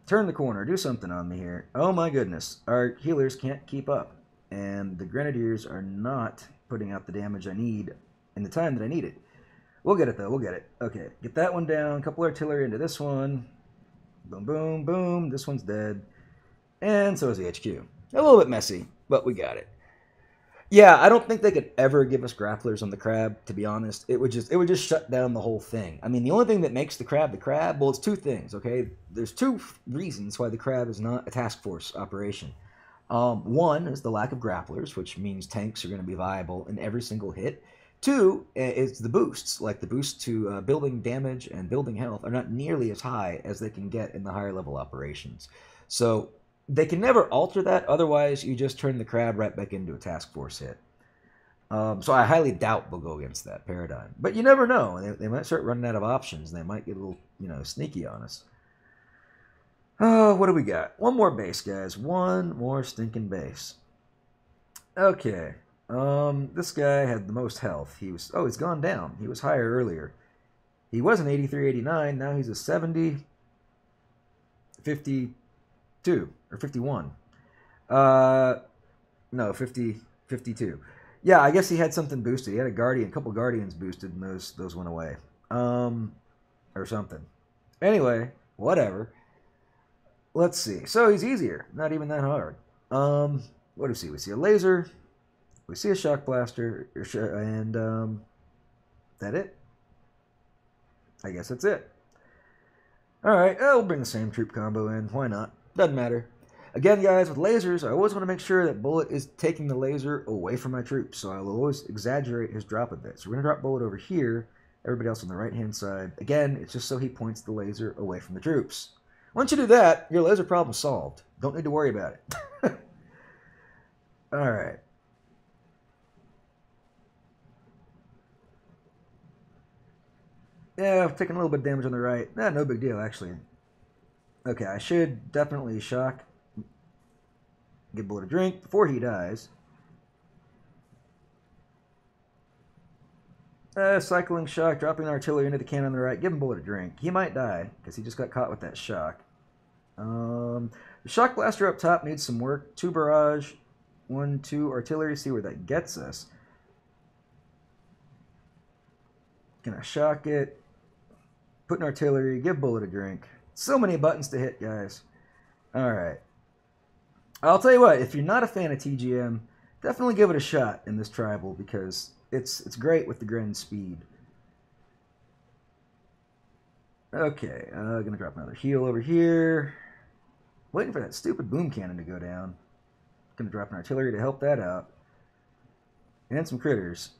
Turn the corner. Do something on me here. Oh my goodness. Our healers can't keep up. And the Grenadiers are not putting out the damage I need in the time that I need it. We'll get it, though. We'll get it. Okay, get that one down. A couple artillery into this one. Boom, boom, boom. This one's dead. And so is the HQ. A little bit messy, but we got it. Yeah, I don't think they could ever give us grapplers on the crab, to be honest. It would just shut down the whole thing. I mean, the only thing that makes the crab, well, it's 2 things, okay? There's 2 reasons why the crab is not a task force operation. One is the lack of grapplers, which means tanks are going to be viable in every single hit. 2 is the boosts, like the boosts to building damage and building health are not nearly as high as they can get in the higher level operations. So they can never alter that, otherwise you just turn the crab right back into a task force hit. So I highly doubt they'll go against that paradigm. But you never know. They might start running out of options and they might get a little, sneaky on us. Oh, what do we got? 1 more base, guys. 1 more stinking base. Okay. This guy had the most health. He's gone down. He was higher earlier. He was an 83, 89. Now he's a 70, 52, or 51. No, 50, 52. Yeah, I guess he had something boosted. He had a couple guardians boosted, and those went away. Or something. Anyway, whatever. Let's see. So he's easier. Not even that hard. What do we see? We see a laser. We see a shock blaster, and that it? I guess that's it. Alright, we'll bring the same troop combo in. Why not? Doesn't matter. Again, guys, with lasers, I always want to make sure that Bullet is taking the laser away from my troops, so I'll always exaggerate his drop a bit. So we're going to drop Bullet over here, Everybody else on the right-hand side. Again, it's just so he points the laser away from the troops. Once you do that, your laser problem's solved. Don't need to worry about it. All right. Yeah, taking a little bit of damage on the right. No big deal, actually. Okay, I should definitely shock. Give Bullet a drink before he dies. Cycling shock, dropping artillery into the cannon on the right. Give him Bullet a drink. He might die, because he just got caught with that shock. The shock blaster up top needs some work. 2 barrage, 1, 2 artillery. See where that gets us. Gonna shock it. Put an artillery. Give Bullet a drink. So many buttons to hit, guys. Alright. I'll tell you what, if you're not a fan of TGM, definitely give it a shot in this tribal, because it's great with the Gren speed. Okay, gonna drop another heal over here. Waiting for that stupid boom cannon to go down. Gonna drop an artillery to help that out. And some critters.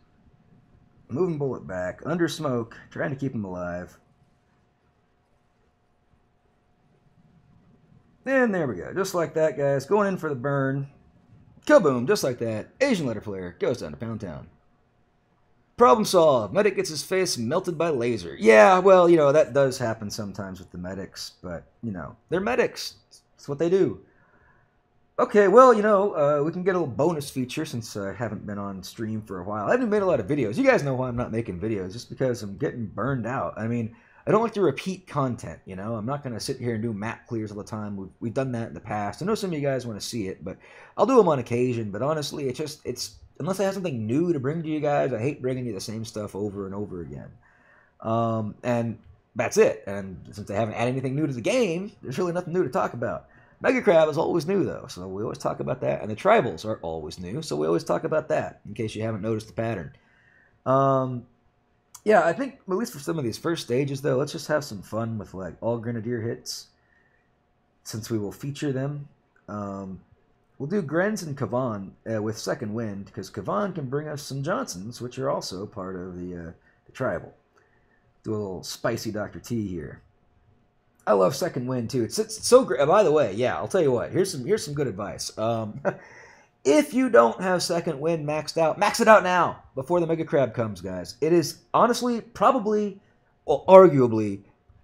Moving Bullet back, under smoke, trying to keep him alive. And there we go, just like that, guys. Going in for the burn. Kaboom, just like that. Asian letter player goes down to Pound Town. Problem solved. Medic gets his face melted by laser. Yeah, well, you know, that does happen sometimes with the medics, but, you know, they're medics. That's what they do. Okay, well, you know, we can get a little bonus feature since I haven't been on stream for a while. I haven't made a lot of videos. You guys know why I'm not making videos, just because I'm getting burned out. I mean, I don't like to repeat content, you know? I'm not going to sit here and do map clears all the time. We've done that in the past. I know some of you guys want to see it, but I'll do them on occasion. But honestly, it's unless I have something new to bring to you guys, I hate bringing you the same stuff over and over again. And that's it. And since I haven't added anything new to the game, there's really nothing new to talk about. Megacrab is always new, though, so we always talk about that. And the tribals are always new, so we always talk about that, in case you haven't noticed the pattern. Yeah, I think, at least for some of these first stages, though, let's just have some fun with, like, all Grenadier hits, since we will feature them. We'll do Grens and Kavan with Second Wind, because Kavan can bring us some Johnsons, which are also part of the tribal. Do a little spicy Dr. T here. I love Second Wind, too. It's so great. By the way, yeah, I'll tell you what. Here's some good advice. If you don't have Second Wind maxed out, max it out now before the Megacrab comes, guys. It is honestly, probably, well, arguably,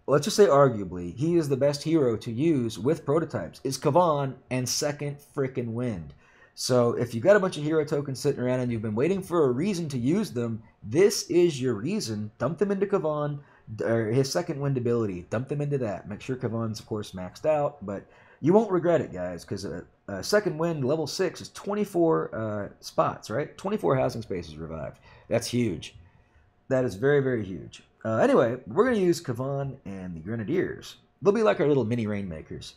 let's just say arguably, he is the best hero to use with prototypes, is Kavan and Second Frickin' Wind. So if you've got a bunch of hero tokens sitting around and you've been waiting for a reason to use them, this is your reason. Dump them into Kavan, or his Second Wind ability. Dump them into that. Make sure Kavan's, of course, maxed out, but you won't regret it, guys, because Second Wind level 6 is 24 spots, right? 24 housing spaces revived. That's huge. That is very, very huge. Anyway, we're going to use Kavan and the Grenadiers. They'll be like our little mini Rainmakers.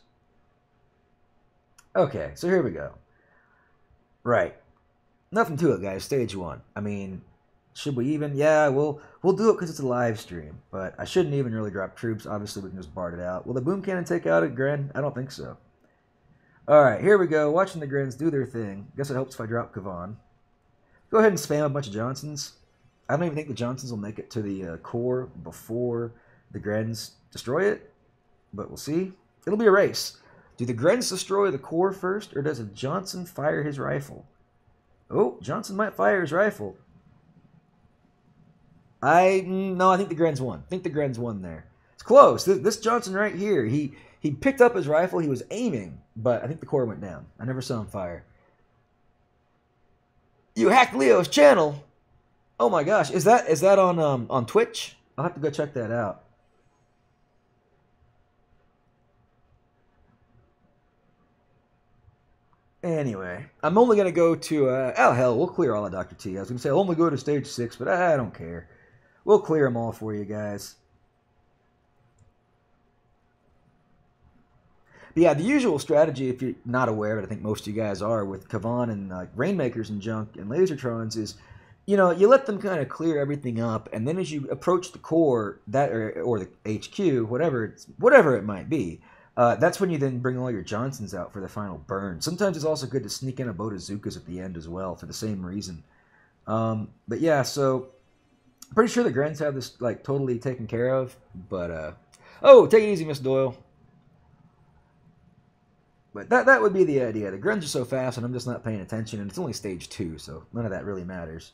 Okay, so here we go. Right. Nothing to it, guys. Stage 1. I mean, should we even? Yeah, we'll do it because it's a live stream. But I shouldn't even really drop troops. Obviously, we can just BART it out. Will the boom cannon take out a Gren? I don't think so. Alright, here we go. Watching the Grens do their thing. Guess it helps if I drop Kavan. Go ahead and spam a bunch of Johnsons. I don't even think the Johnsons will make it to the core before the Grens destroy it. But we'll see. It'll be a race. Do the Grens destroy the core first, or does a Johnson fire his rifle? Oh, Johnson might fire his rifle. No, I think the Grens won. I think the Grens won there. It's close. This Johnson right here, he picked up his rifle. He was aiming, but I think the core went down. I never saw him fire. You hacked Leo's channel. Oh my gosh, is that on Twitch? I'll have to go check that out. Anyway, I'm only gonna go to oh hell, we'll clear all of Dr. T. I was gonna say I'll only go to stage 6, but I don't care. We'll clear them all for you guys. But yeah, the usual strategy, if you're not aware, but I think most of you guys are, with Kavan and Rainmakers and junk and Lasertrons is, you know, you let them kind of clear everything up, and then as you approach the core, that or the HQ, whatever it might be, that's when you then bring all your Johnsons out for the final burn. Sometimes it's also good to sneak in a boat of Zukas at the end as well for the same reason. But yeah, so Pretty sure the Grens have this like totally taken care of, but oh, take it easy, Miss Doyle. But that would be the idea. The Grens are so fast, and I'm just not paying attention, and it's only stage 2, so none of that really matters.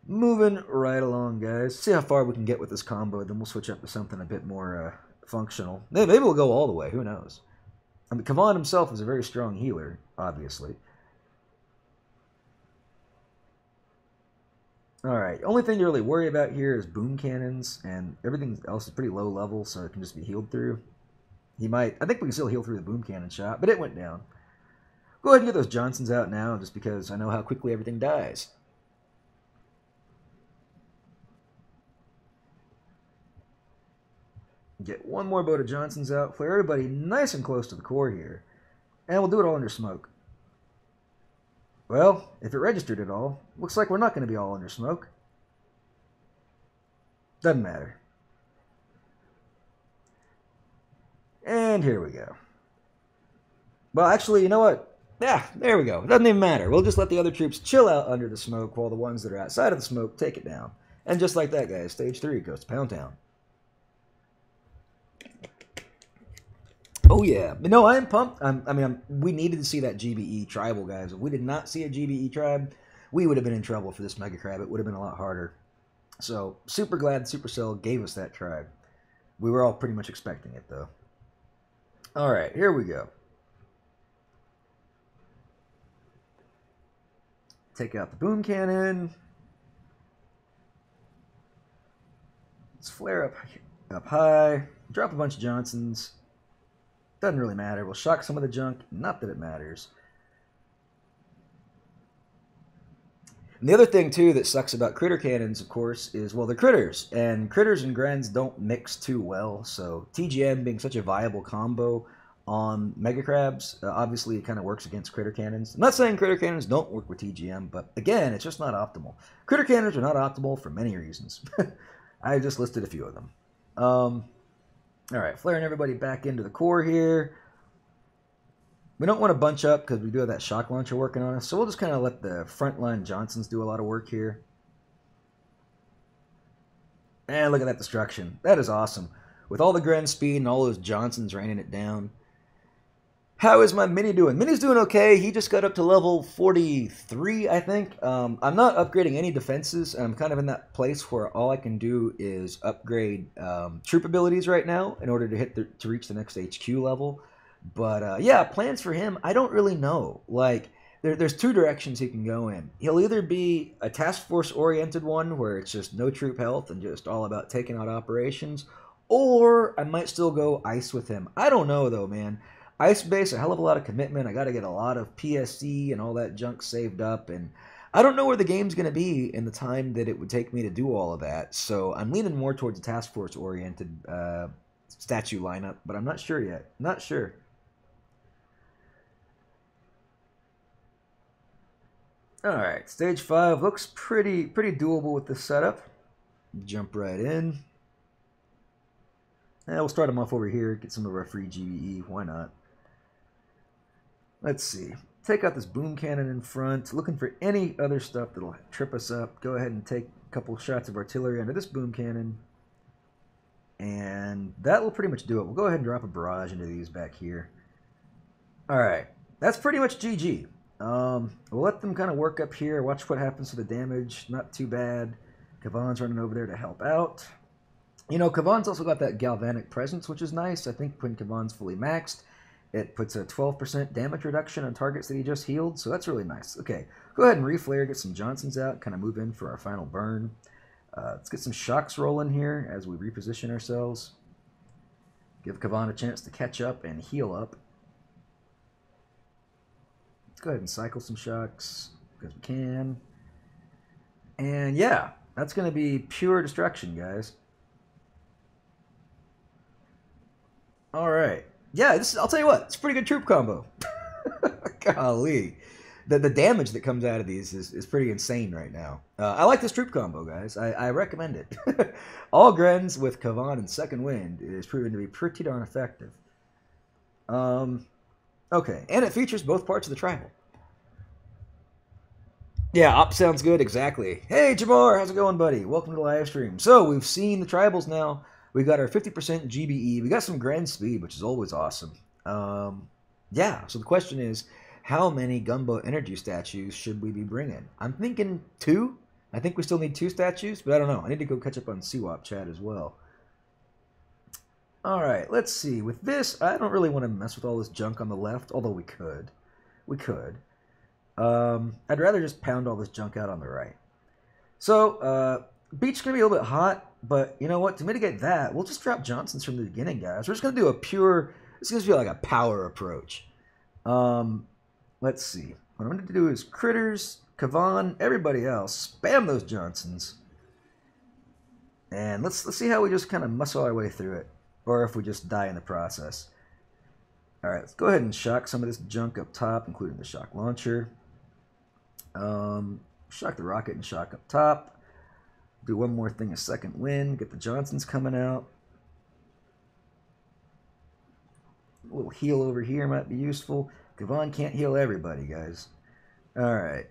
Moving right along, guys. See how far we can get with this combo, then we'll switch up to something a bit more functional. Maybe we'll go all the way, who knows. I mean, Kavan himself is a very strong healer, obviously. Alright, only thing to really worry about here is boom cannons, and everything else is pretty low level, so it can just be healed through. He might, I think we can still heal through the boom cannon shot, but it went down. Go ahead and get those Johnsons out now, just because I know how quickly everything dies. Get one more boat of Johnsons out, clear everybody nice and close to the core here, and we'll do it all under smoke. Well, if it registered at all, looks like we're not going to be all under smoke. Doesn't matter. And here we go. Well, actually, you know what? Yeah, there we go. It doesn't even matter. We'll just let the other troops chill out under the smoke while the ones that are outside of the smoke take it down. And just like that, guys, stage 3 goes to Pound Town. Oh, yeah. But no, I am pumped. We needed to see that GBE tribal, guys. If we did not see a GBE tribe, we would have been in trouble for this Megacrab. It would have been a lot harder. So, super glad Supercell gave us that tribe. We were all pretty much expecting it, though. All right, here we go. Take out the boom cannon. Let's flare up high. Drop a bunch of Johnsons. Doesn't really matter. We'll shock some of the junk. Not that it matters. And the other thing, too, that sucks about critter cannons, of course, is, well, they're critters. And critters and Grens don't mix too well. So TGM being such a viable combo on Megacrabs, obviously it kind of works against critter cannons. I'm not saying critter cannons don't work with TGM, but again, it's just not optimal. Critter cannons are not optimal for many reasons. I just listed a few of them. All right, flaring everybody back into the core here. We don't want to bunch up because we do have that shock launcher working on us, so we'll just kind of let the frontline Johnsons do a lot of work here. And look at that destruction. That is awesome. With all the Grand speed and all those Johnsons raining it down. How is my Mini doing? Mini's doing okay. He just got up to level 43, I think. I'm not upgrading any defenses. I'm kind of in that place where all I can do is upgrade troop abilities right now in order to reach the next HQ level. But yeah, plans for him, I don't really know. Like, there's 2 directions he can go in. He'll either be a task force oriented one where it's just no troop health and just all about taking out operations, or I might still go ice with him. I don't know though, man. Ice base, a hell of a lot of commitment. I got to get a lot of PSC and all that junk saved up, and I don't know where the game's going to be in the time that it would take me to do all of that. So I'm leaning more towards a task force oriented statue lineup, but I'm not sure yet. Not sure. All right, stage 5 looks pretty doable with this setup. Jump right in. And we'll start them off over here, get some of our free GBE. Why not? Let's see. Take out this boom cannon in front. Looking for any other stuff that'll trip us up. Go ahead and take a couple shots of artillery under this boom cannon. And that will pretty much do it. We'll go ahead and drop a barrage into these back here. Alright. That's pretty much GG. We'll let them kind of work up here. Watch what happens to the damage. Not too bad. Kavan's running over there to help out. You know, Kavan's also got that galvanic presence, which is nice. I think when Kavan's fully maxed, it puts a 12% damage reduction on targets that he just healed, so that's really nice. Okay, go ahead and reflare, get some Johnsons out, kind of move in for our final burn. Let's get some shocks rolling here as we reposition ourselves. Give Kavan a chance to catch up and heal up. Let's go ahead and cycle some shocks, because we can. And yeah, that's going to be pure destruction, guys. Alright. Yeah, I'll tell you what, it's a pretty good troop combo. Golly. The damage that comes out of these is pretty insane right now. I like this troop combo, guys. I recommend it. All Grens with Kavan and Second Wind is proven to be pretty darn effective. Okay, and it features both parts of the tribal. Yeah, up sounds good, exactly. Hey, Jamar, how's it going, buddy? Welcome to the live stream. So, we've seen the tribals now. We got our 50% GBE. We got some grand speed, which is always awesome. Um, yeah, so the question is, how many Gumbo energy statues should we be bringing? I'm thinking two. I think we still need two statues, but I don't know. I need to go catch up on CWAP chat as well. All right, let's see. With this, I don't really want to mess with all this junk on the left, although we could. We could. I'd rather just pound all this junk out on the right. So, beach's going to be a little bit hot, but you know what? To mitigate that, we'll just drop Johnsons from the beginning, guys. We're just going to do a pure, it's going to be like a power approach. Let's see. What I'm going to do is Critters, Kavan, everybody else, spam those Johnsons. And let's see how we just kind of muscle our way through it, or if we just die in the process. All right, let's go ahead and shock some of this junk up top, including the shock launcher. Shock the rocket and shock up top. Do one more thing, a second wind. Get the Johnsons coming out. A little heal over here might be useful. Kavan can't heal everybody, guys. All right.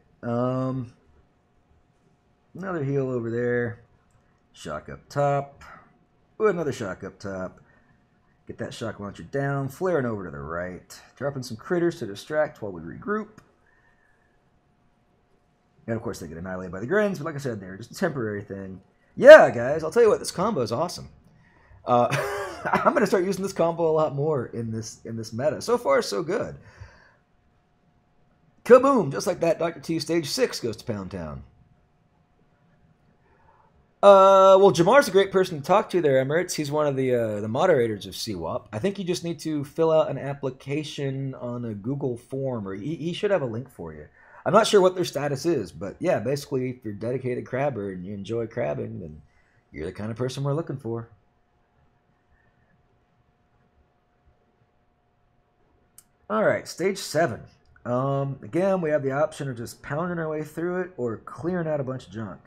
Another heal over there. Shock up top. Ooh, another shock up top. Get that shock launcher down. Flaring over to the right. Dropping some critters to distract while we regroup. And of course they get annihilated by the Grins, but like I said, they're just a temporary thing. Yeah, guys, I'll tell you what, this combo is awesome. I'm going to start using this combo a lot more in this meta. So far, so good. Kaboom! Just like that, Dr. T Stage 6 goes to Pound Town. Well, Jamar's a great person to talk to there, Emirates. He's one of the moderators of CWAP. I think you just need to fill out an application on a Google form, or he should have a link for you. I'm not sure what their status is, but yeah, basically, if you're a dedicated crabber and you enjoy crabbing, then you're the kind of person we're looking for. All right, stage 7. Again, we have the option of just pounding our way through it or clearing out a bunch of junk.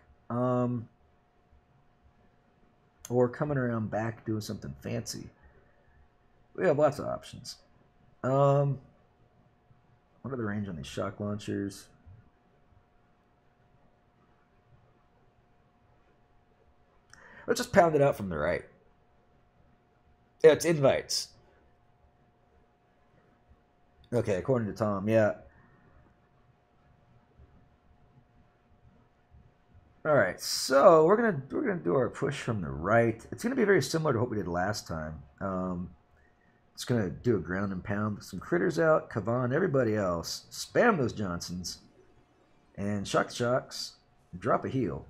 Or coming around back doing something fancy. We have lots of options. What are the range on these shock launchers? Let's just pound it out from the right. Yeah, it's invites. Okay, according to Tom, yeah. All right, so we're gonna do our push from the right. It's gonna be very similar to what we did last time. It's gonna do a ground and pound, put some critters out, Kavan, everybody else, spam those Johnsons, and shock the shocks, drop a heal.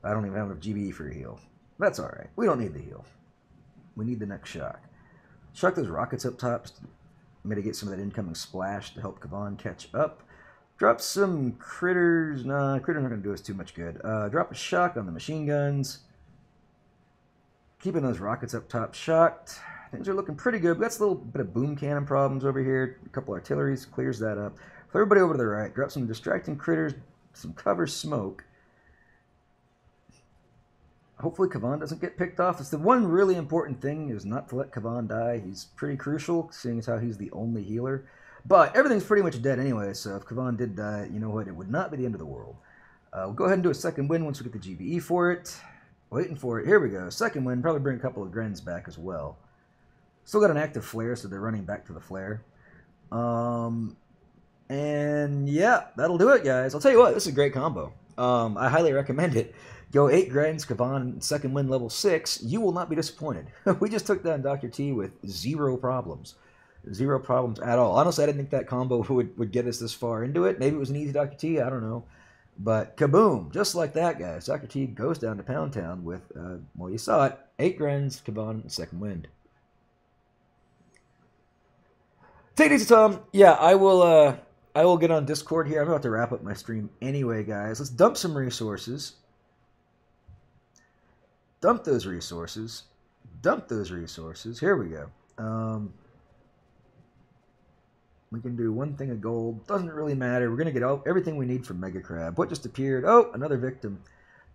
I don't even have enough GBE for a heal. That's all right. We don't need the heal. We need the next shock. Shock those rockets up top to mitigate some of that incoming splash to help Kavan catch up. Drop some critters. Nah, critters aren't going to do us too much good. Drop a shock on the machine guns. Keeping those rockets up top shocked. Things are looking pretty good. We got a little bit of boom cannon problems over here. A couple artilleries clears that up. Throw everybody over to the right. Drop some distracting critters, some cover smoke. Hopefully Kavan doesn't get picked off. It's the one really important thing is not to let Kavan die. He's pretty crucial, seeing as how he's the only healer. But everything's pretty much dead anyway, so if Kavan did die, you know what? It would not be the end of the world. We'll go ahead and do a second win once we get the GBE for it. Waiting for it. Here we go. Second win. Probably bring a couple of Grens back as well. Still got an active flare, so they're running back to the flare. And yeah, that'll do it, guys. I'll tell you what, this is a great combo. I highly recommend it. Go 8 Grens, Kavan, second win level 6. You will not be disappointed. We just took down Dr. T with 0 problems. 0 problems at all. Honestly, I didn't think that combo would get us this far into it. Maybe it was an easy Dr. T. I don't know. But kaboom. Just like that, guys. Dr. T goes down to Pound Town with, well, you saw it. 8 Grens, Kavan, second wind. Take it easy, Tom. Yeah, I will get on Discord here. I'm about to wrap up my stream anyway, guys. Let's dump some resources. Dump those resources. Dump those resources. Here we go. We can do one thing of gold. Doesn't really matter. We're going to get everything we need from Megacrab. What just appeared? Oh, another victim.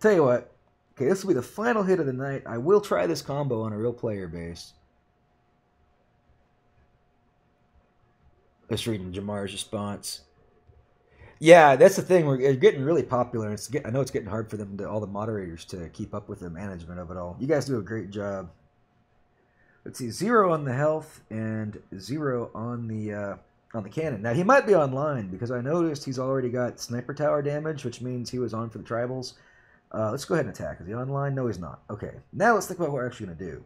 Tell you what. Okay, this will be the final hit of the night. I will try this combo on a real player base. Let's read Jamar's response. Yeah, that's the thing. We're getting really popular. I know it's getting hard for them, all the moderators, to keep up with the management of it all. You guys do a great job. Let's see, 0 on the health and 0 on the cannon. Now he might be online because I noticed he's already got sniper tower damage, which means he was on for the tribals. Let's go ahead and attack. Is he online? No, he's not. Okay, now let's think about what we're actually going to do.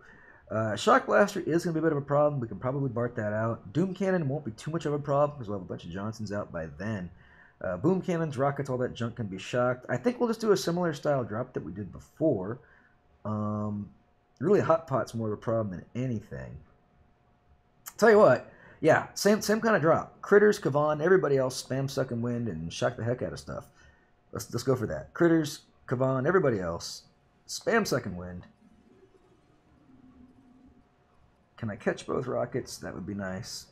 Shock Blaster is going to be a bit of a problem. We can probably BART that out. Doom Cannon won't be too much of a problem because we'll have a bunch of Johnsons out by then. Boom Cannons, Rockets, all that junk can be shocked. I think we'll just do a similar style drop that we did before. Really, Hot Pot's more of a problem than anything. Tell you what, yeah, same kind of drop. Critters, Kavan, everybody else spam Suck and Wind and shock the heck out of stuff. Let's go for that. Critters, Kavan, everybody else, spam Suck and Wind. Can I catch both rockets? That would be nice.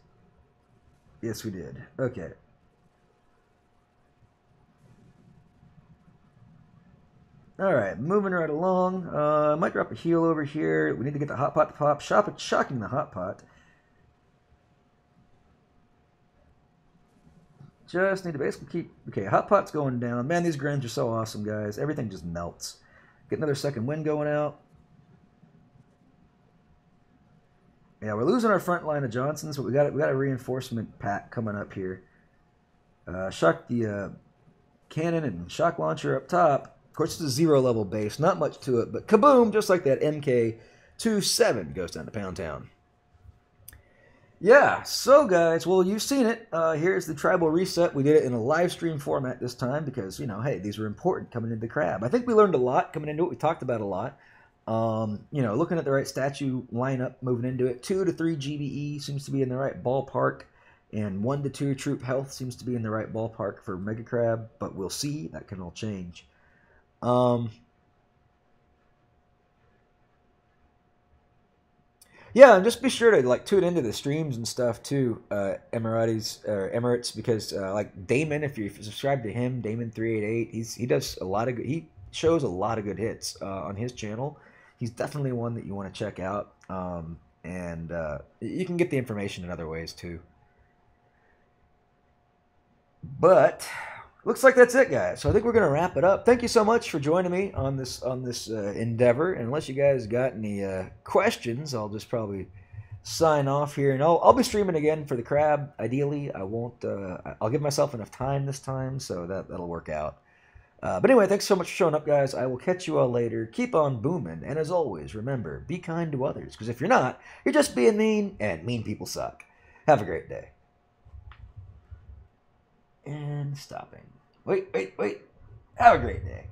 Yes, we did. Okay. Alright, moving right along. Might drop a heal over here. We need to get the Hot Pot to pop. Shocking the Hot Pot. Just need to basically keep... Okay, Hot Pot's going down. Man, these grins are so awesome, guys. Everything just melts. Get another second wind going out. Yeah, we're losing our front line of Johnsons, but we got a reinforcement pack coming up here. Shock the cannon and shock launcher up top. Of course, it's a 0 level base, not much to it, but kaboom, just like that, MK27 goes down to Pound Town. Yeah, so guys, well, you've seen it. Here's the tribal reset. We did it in a live stream format this time because, you know, hey, these are important coming into the crab. I think we learned a lot coming into it. We talked about a lot. You know, looking at the right statue lineup moving into it, 2 to 3 GBE seems to be in the right ballpark, and 1 to 2 troop health seems to be in the right ballpark for Megacrab, but we'll see. That can all change. Yeah, and just be sure to like tune into the streams and stuff too, Emirates, because like Damon, if you subscribe to him, Damon388, he does a lot of he shows a lot of good hits on his channel. He's definitely one that you want to check out, and you can get the information in other ways too. But looks like that's it, guys. So I think we're gonna wrap it up. Thank you so much for joining me on this endeavor. And unless you guys got any questions, I'll just probably sign off here, and I'll be streaming again for the crab. Ideally, I won't. I'll give myself enough time this time, so that'll work out. But anyway, thanks so much for showing up, guys. I will catch you all later. Keep on booming, and as always, remember, be kind to others, because if you're not, you're just being mean, and mean people suck. Have a great day. And stopping. Wait. Have a great day.